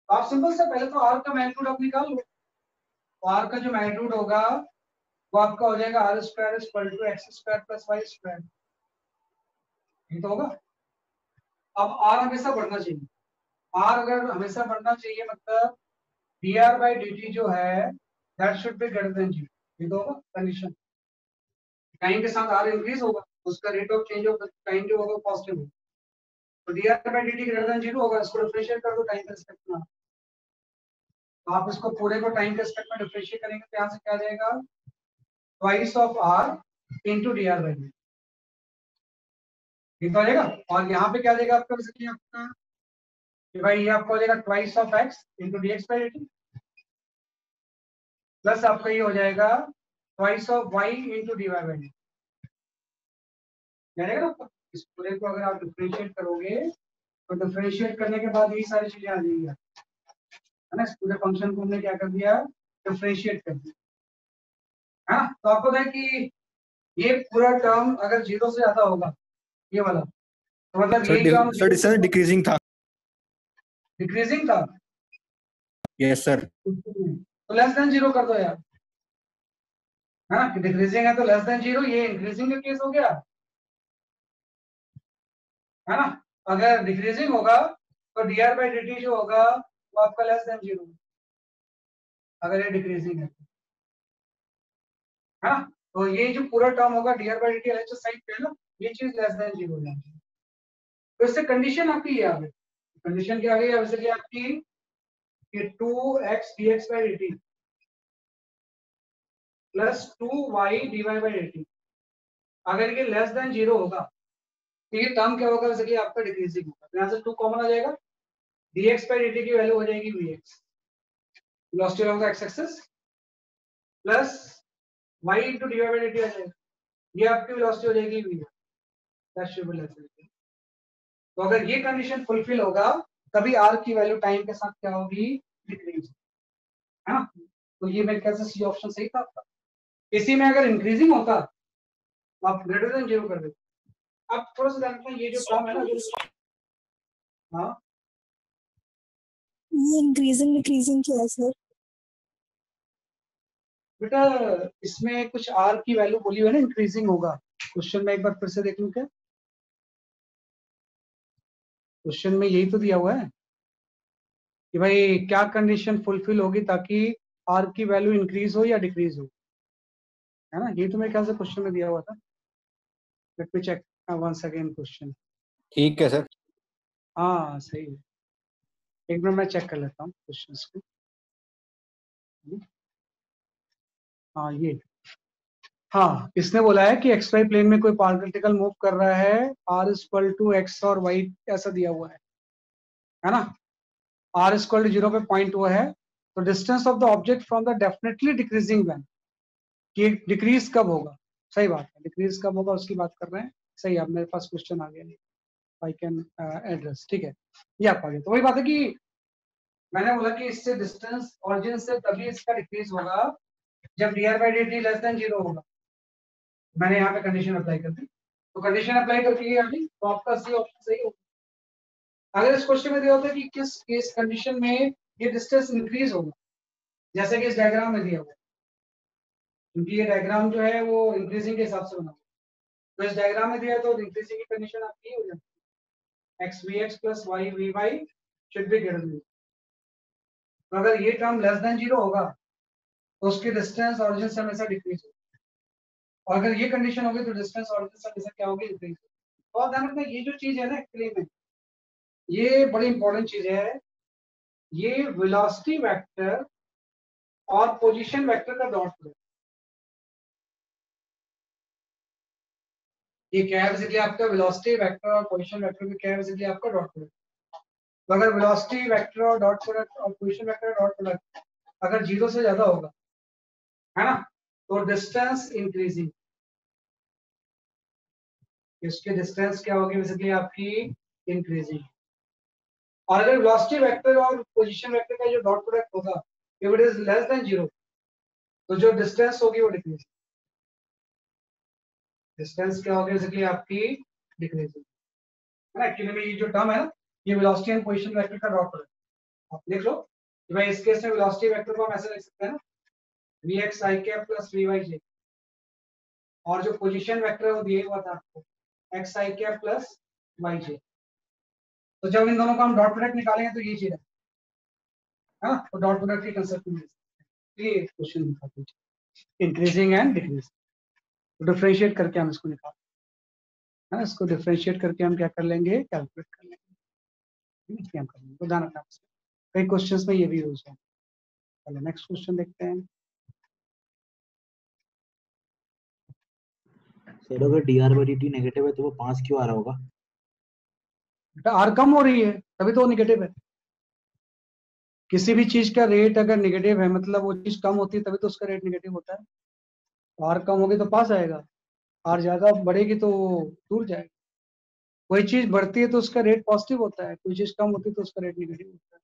तो आप सिंपल से पहले तो आर का मैग्नीट्यूड आप निकाल लो, तो आर का जो मैग्नीट्यूड होगा वो आपका हो जाएगा R square is equal to X square plus Y square, ये तो होगा। अब आर हमेशा बढ़ना चाहिए, आर अगर हमेशा बढ़ना चाहिए मतलब dr by dt जो है that should be greater then 0, ये तो होगा कंडीशन। टाइम के साथ आर इंक्रीज होगा, उसका rate of change of time जो होगा पॉजिटिव होगा, तो dr by dt greater than 0 होगा, इसको डिफरेंशिएट कर दो टाइम के रिस्पेक्ट में। तो आप इसको पूरे को टाइम के रिस्पेक्ट में डिफरेंशिएट करेंगे तो यहाँ से क्या आ जाएगा, twice of R into D R by D, ठीक हो जाएगा। और यहाँ पे क्या देगा आपका बेसिकली आपका कि भाई ये आपका हो जाएगा twice of X into D X by D plus आपका ये हो जाएगा twice of Y into D Y by D, जाएगा ना आपका। इस पूरे को अगर आप डिफरेंशिएट करोगे तो डिफरेंशिएट करने के बाद ये सारी चीजें आ जाएंगी, है ना। इस पूरे फंक्शन को हमने क्या कर दिया, डिफरेंशिएट कर दिया, है ना। तो आपको दें कि ये पूरा टर्म अगर 0 से ज्यादा होगा ये वाला, तो मतलब ये टर्म सर डिस्टेंस डिक्रीजिंग था। डिक्रीजिंग था, यस सर। तो लेस देन 0 कर दो यार, है ना। डिक्रीजिंग है तो लेस देन 0, ये इंक्रीजिंग का केस हो गया, है ना। अगर डिक्रीजिंग होगा तो dr बाई dt जो होगा वो आपका लेस देन 0, अगर ये डिक्रीजिंग है, ना। तो ये जो पूरा टर्म होगा dr by dt LHS side पे ना, ये चीज लेस देन 0 हो जाएगी। तो इससे कंडीशन आपकी ये आ गई, कंडीशन क्या आ गई बेसिकली आपकी कि 2x dx by dt plus 2y dy by dt, अगर ये लेस देन 0 होगा तो ये टर्म क्या होगा बेसिकली आपका डिक्रीजिंग होगा। तो यहाँ से 2 कॉमन आ जाएगा, dx बाई dt की वैल्यू हो जाएगी vx velocity along the x axis plus y into dy by dt आ जाएगा, ये आपकी वेलोसिटी हो जाएगी v, that should be less than. तो अगर ये कंडीशन फुलफिल होगा तभी r की वैल्यू टाइम के साथ क्या होगी, डिक्रीज, है ना। तो ये मेरे ख्याल से सी ऑप्शन सही था आपका। इसी में अगर इंक्रीजिंग होता तो आप ग्रेटर देन 0 कर देते। अब थोड़ा सा ध्यान रखना, ये जो टर्म है ना, हाँ ये इंक्रीजिंग डिक्रीजिंग क्या है सर? बेटा इसमें कुछ r की वैल्यू बोली हुई है ना, इंक्रीजिंग होगा। क्वेश्चन में एक बार फिर से देख लूं क्या, क्वेश्चन में यही तो दिया हुआ है कि भाई क्या कंडीशन फुलफिल होगी ताकि r की वैल्यू इंक्रीज हो या डिक्रीज हो, है ना। ये तो मेरे ख्याल से क्वेश्चन में दिया हुआ था। Let me check once again question. ठीक है सर। हाँ सही है, एक मिनट मैं चेक कर लेता हूँ क्वेश्चंस को। हाँ ये, हाँ इसने बोला है कि एक्स वाई प्लेन में कोई पार्टिकल मूव कर रहा है, r इक्वल टू एक्स और y ऐसा दिया हुआ है ना। r इक्वल टू 0 पे पॉइंट हुआ है, तो distance of the object from the definitely decreasing when, कि डिक्रीज कब होगा, सही बात है, डिक्रीज कब होगा उसकी बात कर रहे हैं। सही, अब मेरे पास क्वेश्चन आ गया, आई कैन एड्रेस, ठीक है ये आप आ गया। तो वही बात है कि मैंने बोला कि इससे डिस्टेंस ऑरिजिन से तभी इसका डिक्रीज होगा जब dr by dt less than 0 होगा। मैंने यहाँ पे कंडीशन अप्लाई कर दी, तो कंडीशन अप्लाई करके ये आ गई, तो आपका सी ऑप्शन सही होगा। अगर इस क्वेश्चन में दिया होता है कि किस कंडीशन में ये डिस्टेंस इंक्रीज होगा, जैसे कि इस डायग्राम में दिया हुआ है, क्योंकि ये डायग्राम जो है वो इंक्रीजिंग के हिसाब से बना हुआ है, तो इस डायग्राम में दिया है तो इंक्रीजिंग की कंडीशन आपकी हो जाती है, X V X plus Y V Y should be greater than. तो अगर ये टर्म लेस देन 0 होगा तो उसकी डिस्टेंस ऑरिजिन से हमेशा डिक्रीज होगी, और अगर ये कंडीशन होगी तो डिस्टेंस ऑरिजिन से हमेशा क्या होगी, इंक्रीज होगी। और ध्यान रखना ये जो चीज है ना एक्चुअली में ये बड़ी इंपॉर्टेंट चीज है, ये वेलोसिटी वेक्टर और पोजीशन वेक्टर का डॉट प्रोडक्ट। ये क्या है बेसिकली आपका वेलोसिटी वेक्टर और पोजीशन वेक्टर का क्या है बेसिकली आपका डॉट प्रोडक्ट। तो अगर वेलोसिटी वेक्टर और डॉट प्रोडक्ट और पोजीशन वेक्टर का डॉट प्रोडक्ट अगर 0 से ज्यादा होगा, है ना, तो डिस्टेंस इंक्रीजिंग, इसकी डिस्टेंस क्या होगी बेसिकली आपकी, इंक्रीजिंग। और अगर वेलोसिटी वेक्टर और पोजीशन वेक्टर का जो डॉट प्रोडक्ट होगा if it is less than 0, तो जो डिस्टेंस होगी वो डिक्रीज, डिस्टेंस क्या होगी बेसिकली आपकी, डिक्रीजिंग, है ना। एक्चुअली में ये जो टर्म है ना, ये वेलोसिटी एंड पोजीशन वेक्टर का डॉट प्रोडक्ट, आप लिख लो कि भाई इस केस में वेलोसिटी वेक्टर को हम ऐसे लिख सकते हैं ना, vx i cap plus vy j, और जो पोजीशन वेक्टर है वो दिया हुआ था आपको x i cap plus y j। तो जब इन दोनों का हम डॉट प्रोडक्ट निकालेंगे तो ये चीज है ना, तो डॉट प्रोडक्ट के कंसेप्ट में ये क्वेश्चन दिखाते हैं इंक्रीजिंग एंड डिक्रीजिंग। तो डिफरेंशिएट करके हम इसको निकाल, है ना, इसको डिफरेंशिएट करके हम क्या कर लेंगे, कैलकुलेट कर लेंगे, क्या कर लेंगे। तो ध्यान रखना कई क्वेश्चंस में ये भी यूज है। चलो नेक्स्ट क्वेश्चन देखते हैं। सर अगर dr by dt नेगेटिव है तो वो 5 क्यों आ रहा होगा? बेटा आर कम हो रही है तभी तो नेगेटिव है। किसी भी चीज का रेट अगर नेगेटिव है मतलब वो चीज कम होती है तभी तो उसका रेट नेगेटिव होता है। आर कम होगी तो पास आएगा, आर ज्यादा बढ़ेगी तो वो दूर जाएगा। कोई चीज बढ़ती है तो उसका रेट पॉजिटिव होता है, कोई चीज कम होती है तो उसका रेट नेगेटिव होता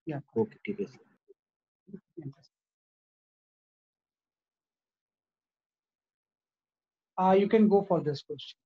है। ओके ठीक है sir. You can go for this question.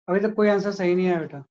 अभी तक कोई आंसर सही नहीं है बेटा।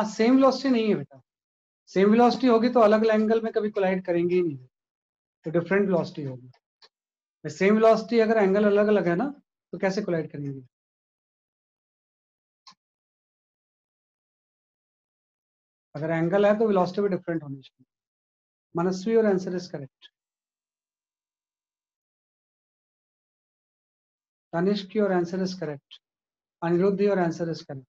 सेम वेलोसिटी नहीं है बेटा। सेम वेलोसिटी होगी तो अलग एंगल में कभी कोलाइड करेंगे ही नहीं, तो डिफरेंट वेलोसिटी होगी। सेम वेलोसिटी अगर एंगल अलग अलग है ना तो कैसे कोलाइड करेंगे? अगर एंगल है तो वेलोसिटी भी डिफरेंट होनी चाहिए। मनस्वी, और answer is correct. Tanishk, your answer is correct. Aniruddh, your answer is correct.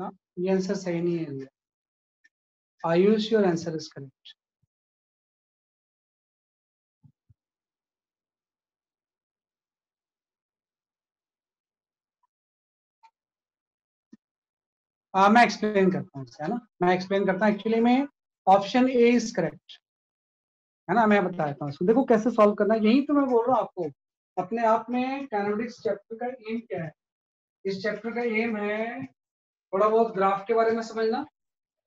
ना, ये आंसर सही नहीं है। Ayush, your answer is correct. मैं एक्सप्लेन करता हूँ, है ना, मैं एक्सप्लेन करता हूँ। एक्चुअली में ऑप्शन ए इज करेक्ट, है ना। मैं बता देता हूँ देखो कैसे सॉल्व करना है। यही तो मैं बोल रहा हूँ आपको, अपने आप में काइनेमेटिक्स चैप्टर का एम क्या है। इस चैप्टर का एम है थोड़ा बहुत ग्राफ के बारे में समझना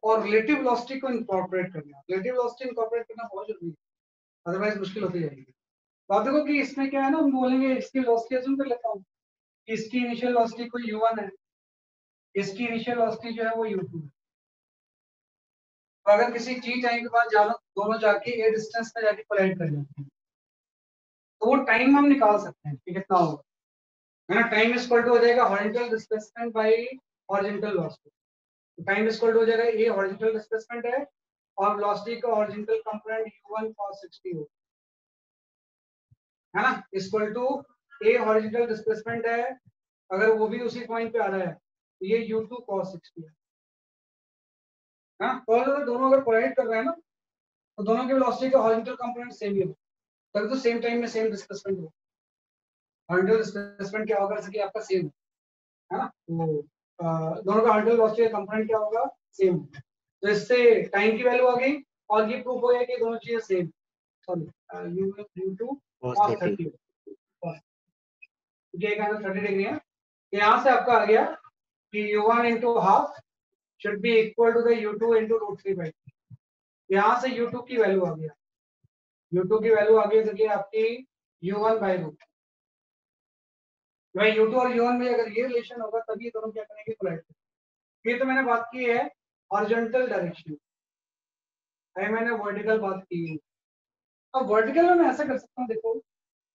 और रिलेटिव वेलोसिटी को इनकॉर्पोरेट करना। रिलेटिव वेलोसिटी इनकॉर्पोरेट करना बहुत जरूरी है, अदरवाइज मुश्किल होती जाएगी। तो आप देखो कि इसमें क्या है ना, हम बोलेंगे इसकी वेलोसिटी अज्यूम कर लेता हूँ कि इसकी इनिशियल वेलोसिटी कोई u1 है, इसकी इनिशियल वेलोसिटी जो है वो u2 है। तो अगर किसी जी टाइम के बाद जाना, दोनों जाके ए डिस्टेंस पे जाके कोलाइड कर जाते हैं, तो वो टाइम हम निकाल सकते हैं कि कितना होगा, है ना। टाइम इक्वल टू हो जाएगा horizontal displacement bye horizontal velocity. तो टाइम इक्वल टू हो जाएगा ए हॉरिजॉन्टल डिस्प्लेसमेंट है और वेलोसिटी का हॉरिजॉन्टल कंपोनेंट u1 cos 60 हो, है ना, equal to a horizontal displacement है, अगर वो भी उसी पॉइंट पे आ रहा है तो ये u2 cos 60 है। हाँ, तो अगर दोनों अगर कोलाइड कर रहे हैं ना, तो दोनों के वेलोसिटी का हॉरिजॉन्टल कंपोनेंट सेम ही हो, तभी तो सेम टाइम में सेम डिस्प्लेसमेंट हो। हॉरिजॉन्टल डिस्प्लेसमेंट क्या होगा, जैसे कि आपका सेम है ना, तो दोनों का हॉरिजॉन्टल वेलोसिटी का कंपोनेंट क्या होगा, सेम। तो इससे टाइम की वैल्यू आ गई और ये प्रूफ हो गया कि दोनों चीजें same. Sorry u2 cos cos 30। 30, ये एक 30 डिग्री है। यहाँ से आपका आ गया कि u1 into half should be equal to the u2 into √3/2। यहाँ से u2 की वैल्यू आ गया, u2 की वैल्यू आ गई देखिए आपकी u1/√। भाई u2 और u1 में अगर ये रिलेशन होगा तभी दोनों क्या करेंगे, कोलाइड करेंगे। ये तो मैंने बात की है हॉरिजॉन्टल डायरेक्शन, मैंने वर्टिकल बात की है। अब वर्टिकल में मैं ऐसा कर सकता हूँ, देखो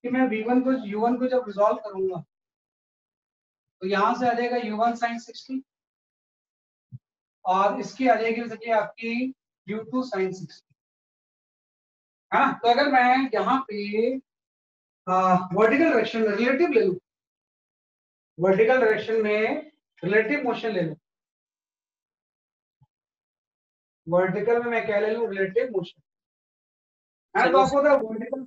कि मैं v1 को u1 को जब रिजॉल्व करूंगा तो यहाँ से आ जाएगा u1 sin 60 और इसकी आ जाएगी देखिए आपकी u2 sin 60, है ना। तो अगर मैं यहाँ पे वर्टिकल डायरेक्शन में रिलेटिव ले लूं, वर्टिकल डायरेक्शन में रिलेटिव मोशन ले लूं, वर्टिकल में मैं क्या ले लूं, रिलेटिव मोशन, है ना। तो आपको पता है वर्टिकल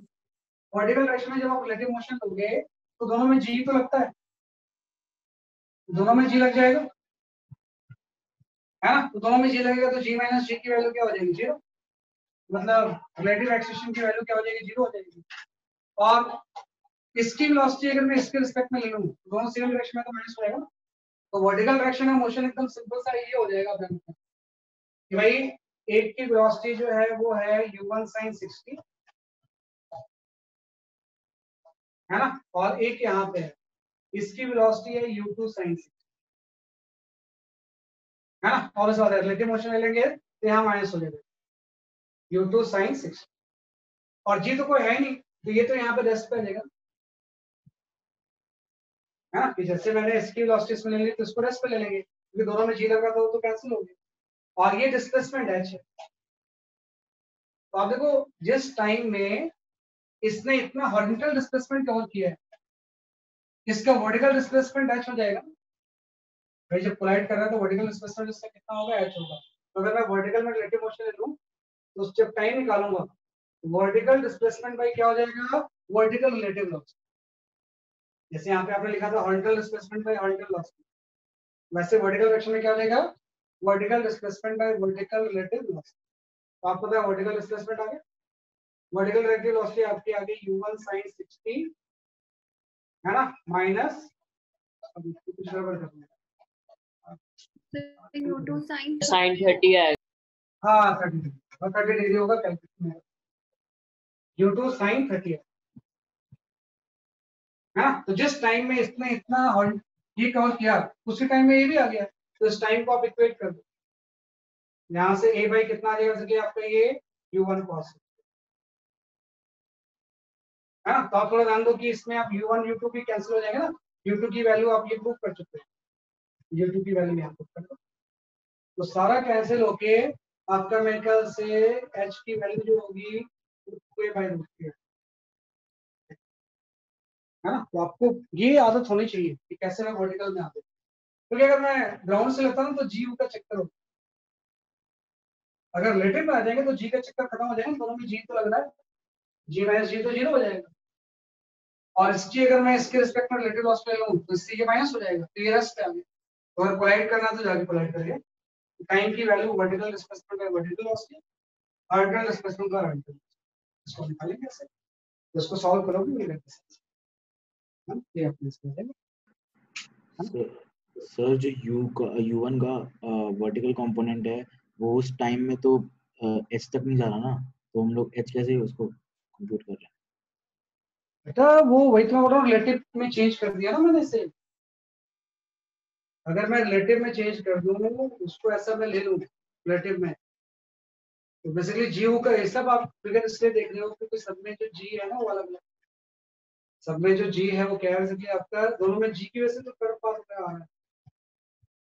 वर्टिकल डायरेक्शन में जब आप रिलेटिव मोशन लोगे तो दोनों में जी तो लगता है, दोनों में जी लग जाएगा, है ना। तो दोनों में जी लगेगा तो जी माइनस जी की वैल्यू क्या हो जाएगी, 0। मतलब रिलेटिव एक्सेशन की वैल्यू क्या हो जाएगी, 0 हो जाएगी। और इसकी वेलोसिटी अगर मैं इसके रिस्पेक्ट में ले लूं, दोनों सेम डायरेक्शन में तो माइनस होएगा। तो वर्टिकल डायरेक्शन में मोशन एकदम सिंपल सा ये हो जाएगा अपने कि भाई एक की वेलोसिटी जो है वो है u1 sin 60, है ना, और एक यहाँ पे है, इसकी वेलोसिटी है u2 sin 60, है ना। और इस बार रिलेटिव मोशन ले लेंगे तो यहाँ माइनस हो जाएगा u2 sin 60 और जी तो कोई है नहीं, तो ये तो यहाँ पे रेस्ट पे आ जाएगा, है ना। कि जैसे मैंने इसकी वेलोसिटी इसमें ले ली तो इसको रेस्ट पे ले लेंगे क्योंकि दोनों में जी लगा था वो तो कैंसिल हो गया। और ये डिस्प्लेसमेंट h है। तो आप देखो जिस टाइम में इसने इतना हॉरिजॉन्टल डिस्प्लेसमेंट कवर किया है, इसका वर्टिकल डिस्प्लेसमेंट h हो जाएगा। भाई जब कोलाइड कर रहा है तो वर्टिकल डिस्प्लेसमेंट इसका कितना होगा, h होगा। तो अगर मैं वर्टिकल में रिलेटिव मोशन ले लूं तो जब टाइम निकालूंगा वर्टिकल डिस्प्लेसमेंट बाय क्या हो जाएगा, वर्टिकल रिलेटिव वेलोसिटी। जैसे यहाँ पे आपने लिखा था horizontal displacement bye horizontal velocity, वैसे वर्टिकल डायरेक्शन में क्या हो जाएगा, vertical displacement bye vertical relative velocity. तो आपको पता है वर्टिकल डिस्प्लेसमेंट आ गया, वर्टिकल रिलेटिव वेलोसिटी आपकी आ गई u1 sin 60, है ना, माइनस कुछ गड़बड़ करना u2 sin साइन 30 है। हाँ 30 और 30 डिग्री होगा कैलकुलेशन में, u2 sin 30 है ना। तो जिस टाइम में इसने इतना ये कवर किया उसी टाइम में ये भी आ गया, तो इस टाइम को आप इक्वेट कर दो, यहाँ से a बाई कितना आ जाएगा, जैसे कि आपका ये u1 cos है ना। तो आप थोड़ा ध्यान दो कि इसमें आप u1 u2 भी कैंसिल हो जाएंगे ना, u2 की वैल्यू आप ये प्रूव कर चुके हैं, u2 की वैल्यू यहाँ प्रूव कर दो, तो सारा कैंसिल होके आपका मेरे ख्याल से h की वैल्यू जो होगी वो √3 है ना। तो आपको ये आदत होनी चाहिए कि कैसे मैं वर्टिकल में आते क्योंकि अगर मैं ग्राउंड से लेता हूँ तो जी का चक्कर होता है, अगर रिलेटिव में आ जाएंगे तो जी का चक्कर खत्म हो जाएगा, दोनों में जी तो लग रहा है, जी माइनस जी तो जीरो हो जाएगा, और इसकी अगर मैं इसके रिस्पेक्ट में रिलेटिव लॉस ले लूँ तो इससे ये माइनस हो जाएगा, तो ये रेस्ट पे आ गया। तो अगर कोलाइड करना तो जाके कोलाइड करिए, टाइम की value vertical displacement bye vertical loss की, हॉरिजॉन्टल डिस्प्लेसमेंट बाय हॉरिजॉन्टल, इसको निकालेंगे ऐसे, इसको सॉल्व करोगे ये है ये अपने इसमें है ना। सर जो U1 का वर्टिकल कंपोनेंट है वो उस टाइम में तो h तक नहीं जा रहा ना, तो हम लोग h कैसे उसको कंप्यूट कर रहे हैं? बेटा वो वही तो मैं बोल रहा हूँ, रिलेटिव में चेंज कर दिया ना मैंने इसे, अगर मैं रिलेटिव में चेंज कर दूँ उसको ऐसा मैं ले लूँ रिलेटिव में, तो बेसिकली जीओ का ये सब आप फिगर इसलिए देख रहे हो क्योंकि सब में जो जी है ना वो अलग अलग, सब में जो जी है वो क्या है, बेसिकली आपका दोनों में जी की वजह से तो कर्व पास होकर आ रहा है,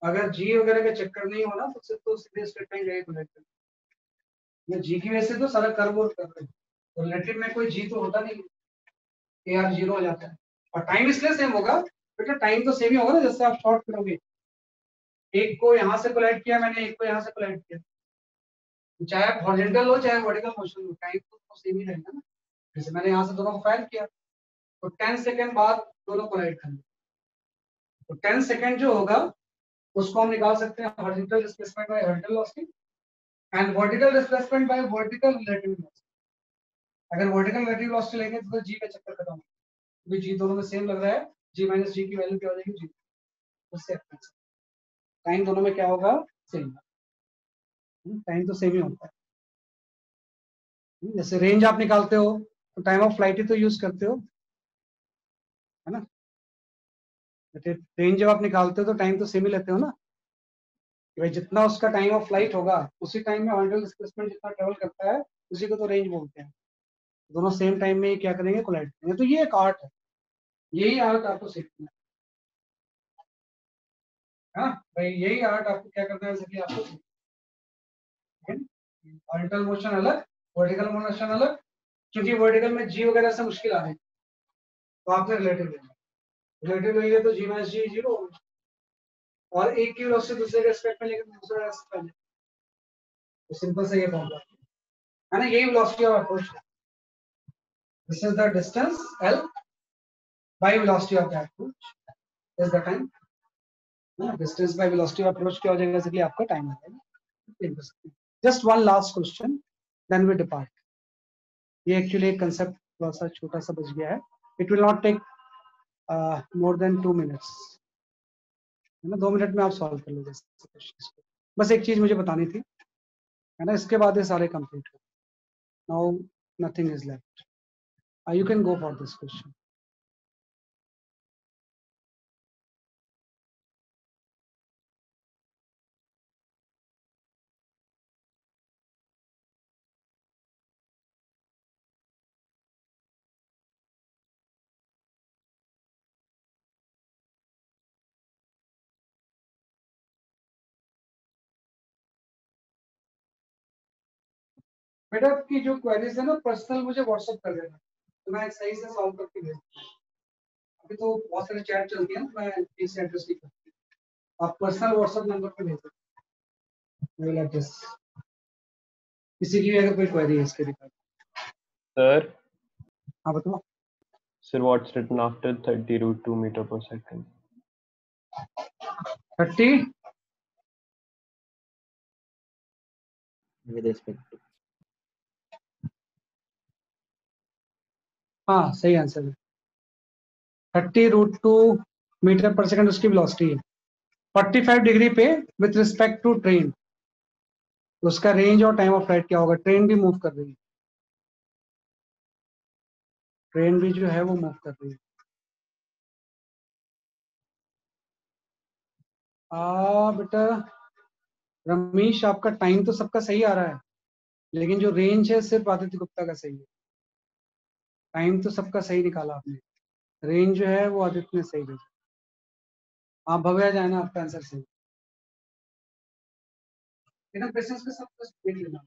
अगर जी वगैरह का चक्कर नहीं होना तो सिर्फ तो सीधे स्ट्रेट लाइन रहेगी रिलेटिव में, जी की वजह से तो सारा कर्व और कर रहे हैं, तो रिलेटिव में कोई जी तो होता नहीं, ए आर जीरो हो जाता है, और टाइम इसलिए सेम होगा बेटा, टाइम तो सेम ही होगा ना, जैसे आप शॉर्ट करोगे, एक को यहाँ से कोलाइड किया मैंने, एक को यहाँ से कोलाइड किया, चाहे आप हॉरिजॉन्टल हो चाहे वर्टिकल मोशन हो, टाइम तो सेम ही रहेगा ना। जैसे मैंने यहाँ से दोनों को फायर किया तो 10 सेकंड बाद दोनों कोलाइड कर, तो 10 सेकंड जो होगा उसको हम निकाल सकते हैं horizontal displacement bye horizontal velocity and vertical displacement bye vertical relative velocity. अगर वर्टिकल रिलेटिव वेलोसिटी लेंगे तो जी का चक्कर खत्म होगा, क्योंकि जी दोनों में सेम लग रहा है, जी माइनस जी की वैल्यू क्या हो जाएगी, जी, उससे टाइम दोनों में क्या होगा, सेम, टाइम तो सेम ही होता है। जैसे रेंज आप निकालते हो तो टाइम ऑफ फ्लाइट ही तो यूज करते हो, है ना, रेंज जब आप निकालते हो तो टाइम तो सेम ही लेते हो ना, कि भाई जितना उसका टाइम ऑफ फ्लाइट होगा उसी टाइम में हॉरिजॉन्टल डिस्प्लेसमेंट जितना ट्रेवल करता है उसी को तो रेंज बोलते हैं, दोनों सेम टाइम में क्या करेंगे, कोलाइड करेंगे, तो ये एक आर्ट है, यही आर्ट आपको सीखना है, हाँ भाई यही आर्ट आपको क्या करना है, इसलिए आपको हॉरिजॉन्टल मोशन अलग, वर्टिकल मोशन अलग, क्योंकि वर्टिकल में जी वगैरह से मुश्किल आ रही है तो आपने रिलेटिव लेना, रिलेटिव लेंगे तो जी माइनस जी जीरो, और एक की वेलोसिटी दूसरे के रिस्पेक्ट में लेंगे तो दूसरा पहले, तो सिंपल से ये फॉर्मूला है ना, यही वेलोसिटी ऑफ अप्रोच है, this is the distance l by velocity of the approach is the time, distance by velocity of approach क्या हो जाएगा, इसलिए आपका टाइम आ जाएगा। Just one last question then we depart, ये एक्चुअली एक कंसेप्ट थोड़ा सा छोटा सा बच गया है, it will not take more than 2 minutes, है ना, 2 मिनट में आप सॉल्व कर लो क्वेश्चन, बस एक चीज मुझे बतानी थी, है ना, इसके बाद ये सारे कंप्लीट हो, now nothing is left, you can go for this question. बेटा आपकी जो क्वेरीज है ना पर्सनल मुझे व्हाट्सएप कर देना, तो मैं सही से सॉल्व करके भेज दूंगा, अभी तो बहुत सारे चैट चलती है ना, मैं इस एड्रेस नहीं करती, आप पर्सनल व्हाट्सएप नंबर पे भेज दो, मेल एड्रेस, किसी की भी अगर कोई क्वेरी है इसके रिगार्डिंग। Sir, हाँ बताओ। sir, what's written after 30 root 2 meter per second? 30 With respect to हाँ सही आंसर है, 30 √2 मीटर पर सेकंड उसकी वेलोसिटी है, 45 डिग्री पे विथ रिस्पेक्ट टू ट्रेन, उसका रेंज और टाइम ऑफ फ्लाइट क्या होगा, ट्रेन भी मूव कर रही है, ट्रेन भी जो है वो मूव कर रही है, बेटा रमेश आपका टाइम तो सबका सही आ रहा है, लेकिन जो रेंज है सिर्फ आदित्य गुप्ता का सही है, टाइम तो सबका सही निकाला आपने, रेंज जो है वो आदित्य ने सही भेजा, आप भव्या जाना आपका आंसर सही, लेकिन पेशेंस के साथ बस देख लेना,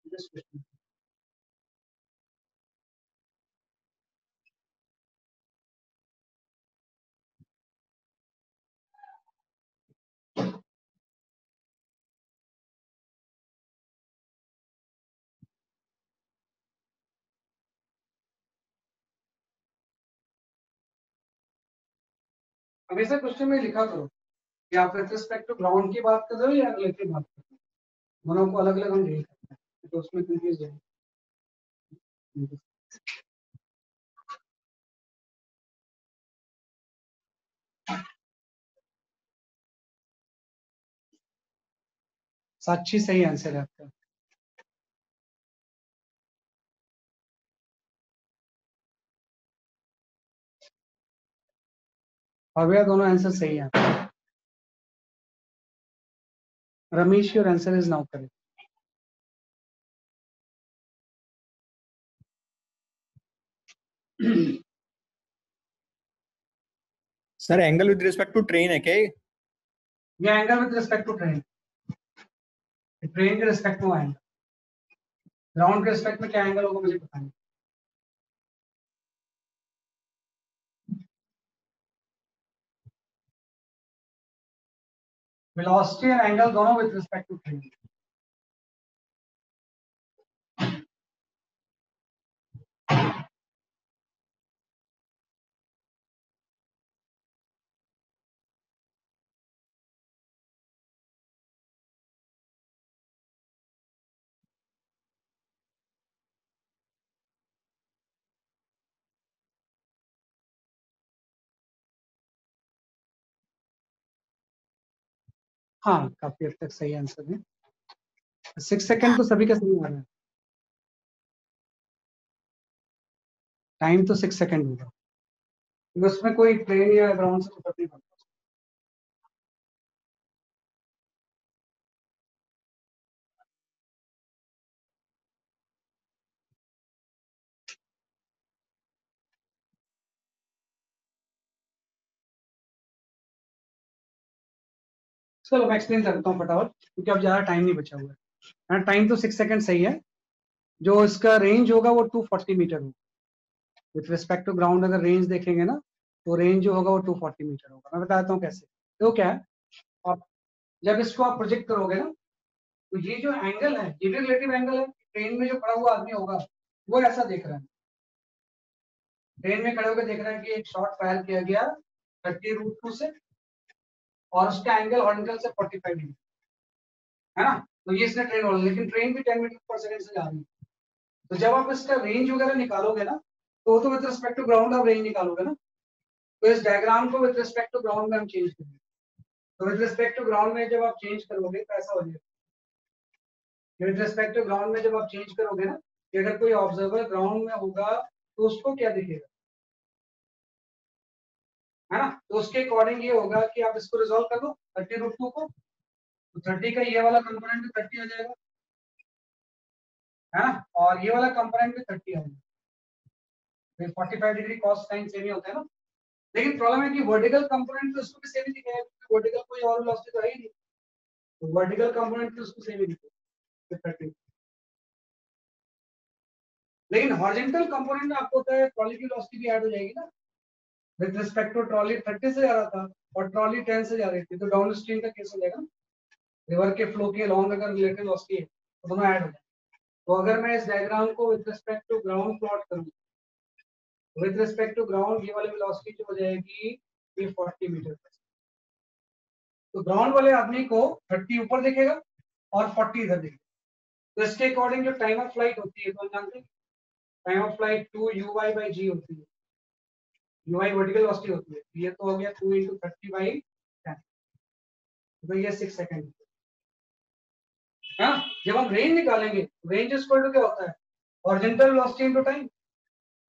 just question। हमेशा क्वेश्चन में लिखा करो कि आप विद रिस्पेक्ट टू ग्राउंड की बात कर रहे हो या एंगल की बात कर रहे हो, दोनों को अलग अलग हम डील करते हैं तो उसमें कंफ्यूज है। साक्षी सही आंसर है आपका। और भैया दोनों आंसर सही है। Ramesh your answer is now correct. Sir angle with respect to train है क्या ये? ये angle with respect to train, train के रिस्पेक्ट में एंगल, ग्राउंड के रिस्पेक्ट में क्या एंगल होगा मुझे पता नहीं। वेलोसिटी और एंगल दोनों विद रिस्पेक्ट टू ट्रेन। हाँ काफी हद तक सही आंसर है। 6 सेकंड तो सभी का सही आ रहा है, टाइम तो 6 सेकंड होगा, उसमें कोई ट्रेन या ग्राउंड से तो फर्क नहीं पड़ता। चलो मैं एक्सप्लेन करता हूँ फटाफट क्योंकि अब ज्यादा टाइम नहीं बचा हुआ है। टाइम तो 6 सेकंड सही है, जो इसका रेंज होगा वो 240 मीटर होगा। विथ रिस्पेक्ट टू ग्राउंड अगर रेंज देखेंगे ना तो रेंज जो होगा वो 240 मीटर होगा। मैं बताता हूँ कैसे। तो क्या है, आप जब इसको आप प्रोजेक्ट करोगे ना तो ये जो एंगल है ये रिलेटिव एंगल है। ट्रेन में जो खड़ा हुआ आदमी होगा वो ऐसा देख रहा है, ट्रेन में खड़े होकर देख रहा है कि एक शॉट फायर किया गया 30√2 से और उसका एंगल हॉरिजॉन्टल से 45 डिग्री है ना। तो ये इसने ट्रेन वाला, लेकिन ट्रेन भी 10 मीटर पर सेकंड से जा रही है। तो जब आप इसका रेंज वगैरह निकालोगे ना तो विद रिस्पेक्ट टू ग्राउंड आप रेंज निकालोगे ना, तो इस डायग्राम को विद रिस्पेक्ट टू ग्राउंड में हम चेंज करेंगे। तो विद रिस्पेक्ट टू ग्राउंड में जब आप चेंज करोगे तो ऐसा हो जाएगा। विद रिस्पेक्ट टू ग्राउंड में जब आप चेंज करोगे ना कि अगर कोई ऑब्जर्वर ग्राउंड में होगा तो उसको क्या दिखेगा, है ना। तो उसके अकॉर्डिंग ये होगा कि आप इसको रिजॉल्व कर दो 30√2 को, तो 30 का ये वाला कंपोनेंट भी 30 आ जाएगा, है ना, और ये वाला कंपोनेंट भी 30 आ जाएगा। 45 डिग्री कॉस साइन सेम ही होता है ना। लेकिन प्रॉब्लम है कि वर्टिकल कंपोनेंट तो इसको भी सेम ही दिखेगा क्योंकि वर्टिकल कोई और वेलोसिटी तो है ही नहीं, तो वर्टिकल कंपोनेंट तो उसको सेम ही दिखेगा 30। लेकिन हॉरिजॉन्टल कंपोनेंट में आपको होता है ट्रॉली की वेलोसिटी भी ऐड हो जाएगी ना। विद रिस्पेक्ट टू ट्रॉली 30 से जा रहा था और ट्रॉली 10 से जा रही थी, तो डाउन स्ट्रीम का केस हो जाएगा। रिवर के फ्लो के लॉन्ग अगर रिलेटिव वेलोसिटी है तो दोनों ऐड हो जाएंगे। तो अगर मैं इस डायग्राम को with respect to ground plot करूं, विद रिस्पेक्ट टू ग्राउंड ये वाली वेलोसिटी जो हो जाएगी ये 40 मीटर पर। तो ग्राउंड वाले आदमी को 30 ऊपर दिखेगा और 40 इधर दिखेगा। तो इसके अकॉर्डिंग जो टाइम ऑफ फ्लाइट होती है तो हम जानते हैं टाइम ऑफ फ्लाइट 2u/g होती है। u वर्टिकल वेलोसिटी होती है, ये तो हो गया 2 × 30/10, तो ये 6 सेकंड। हाँ, जब हम रेंज निकालेंगे रेंज इक्वल टू क्या होता है, horizontal velocity into time.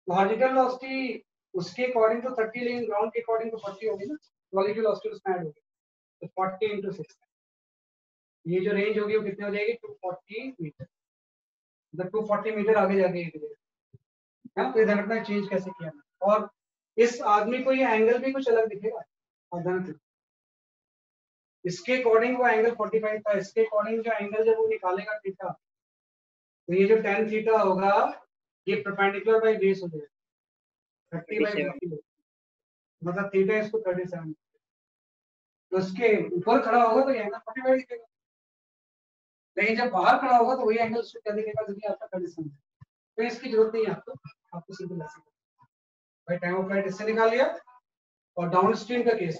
Horizontal velocity उसके अकॉर्डिंग तो 30, लेकिन ग्राउंड के अकॉर्डिंग तो 40 होगी ना, ट्रॉली की वेलोसिटी उसमें ऐड होगी, तो 40 × 6। ये जो रेंज होगी वो कितनी हो जाएगी 240 मीटर, मतलब 240 मीटर आगे जाके है। तो इधर अपना चेंज कैसे किया, और इस आदमी को ये एंगल भी कुछ अलग दिखेगा अचानक। इसके अकॉर्डिंग वो एंगल 45 था, इसके अकॉर्डिंग जो एंगल जब वो निकालेगा थीटा, तो ये जो tan थीटा होगा ये परपेंडिकुलर बाय बेस हो जाएगा 30/50, मतलब थीटा इसको 37। तो इसके ऊपर खड़ा होगा तो ये एंगल 45 दिखेगा, लेकिन जब बाहर खड़ा होगा तो वही एंगल उसको क्या दिखेगा जो कि आपका 37 है। तो इसकी जरूरत नहीं है आपको सिंपल ऐसे भाई टाइम ऑफ फ्लाइट इससे निकाल लिया और डाउन स्ट्रीम का केस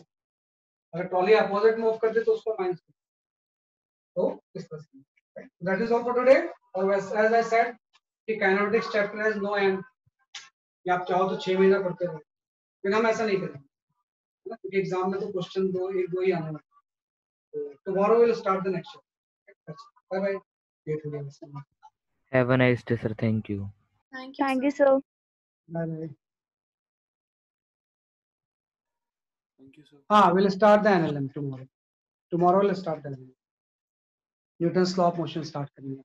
अगर ट्रॉली अपोजिट मूव करते तो उसको माइनस, तो इस तरह से। That is all for today. और एज आई सेड कि kinematics chapter has no end, या आप चाहो तो 6 महीना पढ़ते रहो, लेकिन हम ऐसा नहीं करेंगे ना, क्योंकि एग्जाम में तो क्वेश्चन दो ही आने वाले। तो tomorrow will start the next chapter. Bye bye. Have a nice day, sir. Thank you. Thank you. Thank sir. you, sir. Bye bye. Thank you, sir. हाँ, we'll start the NLM tomorrow. Tomorrow we'll start the NLM. Newton's law of motion start करेंगे।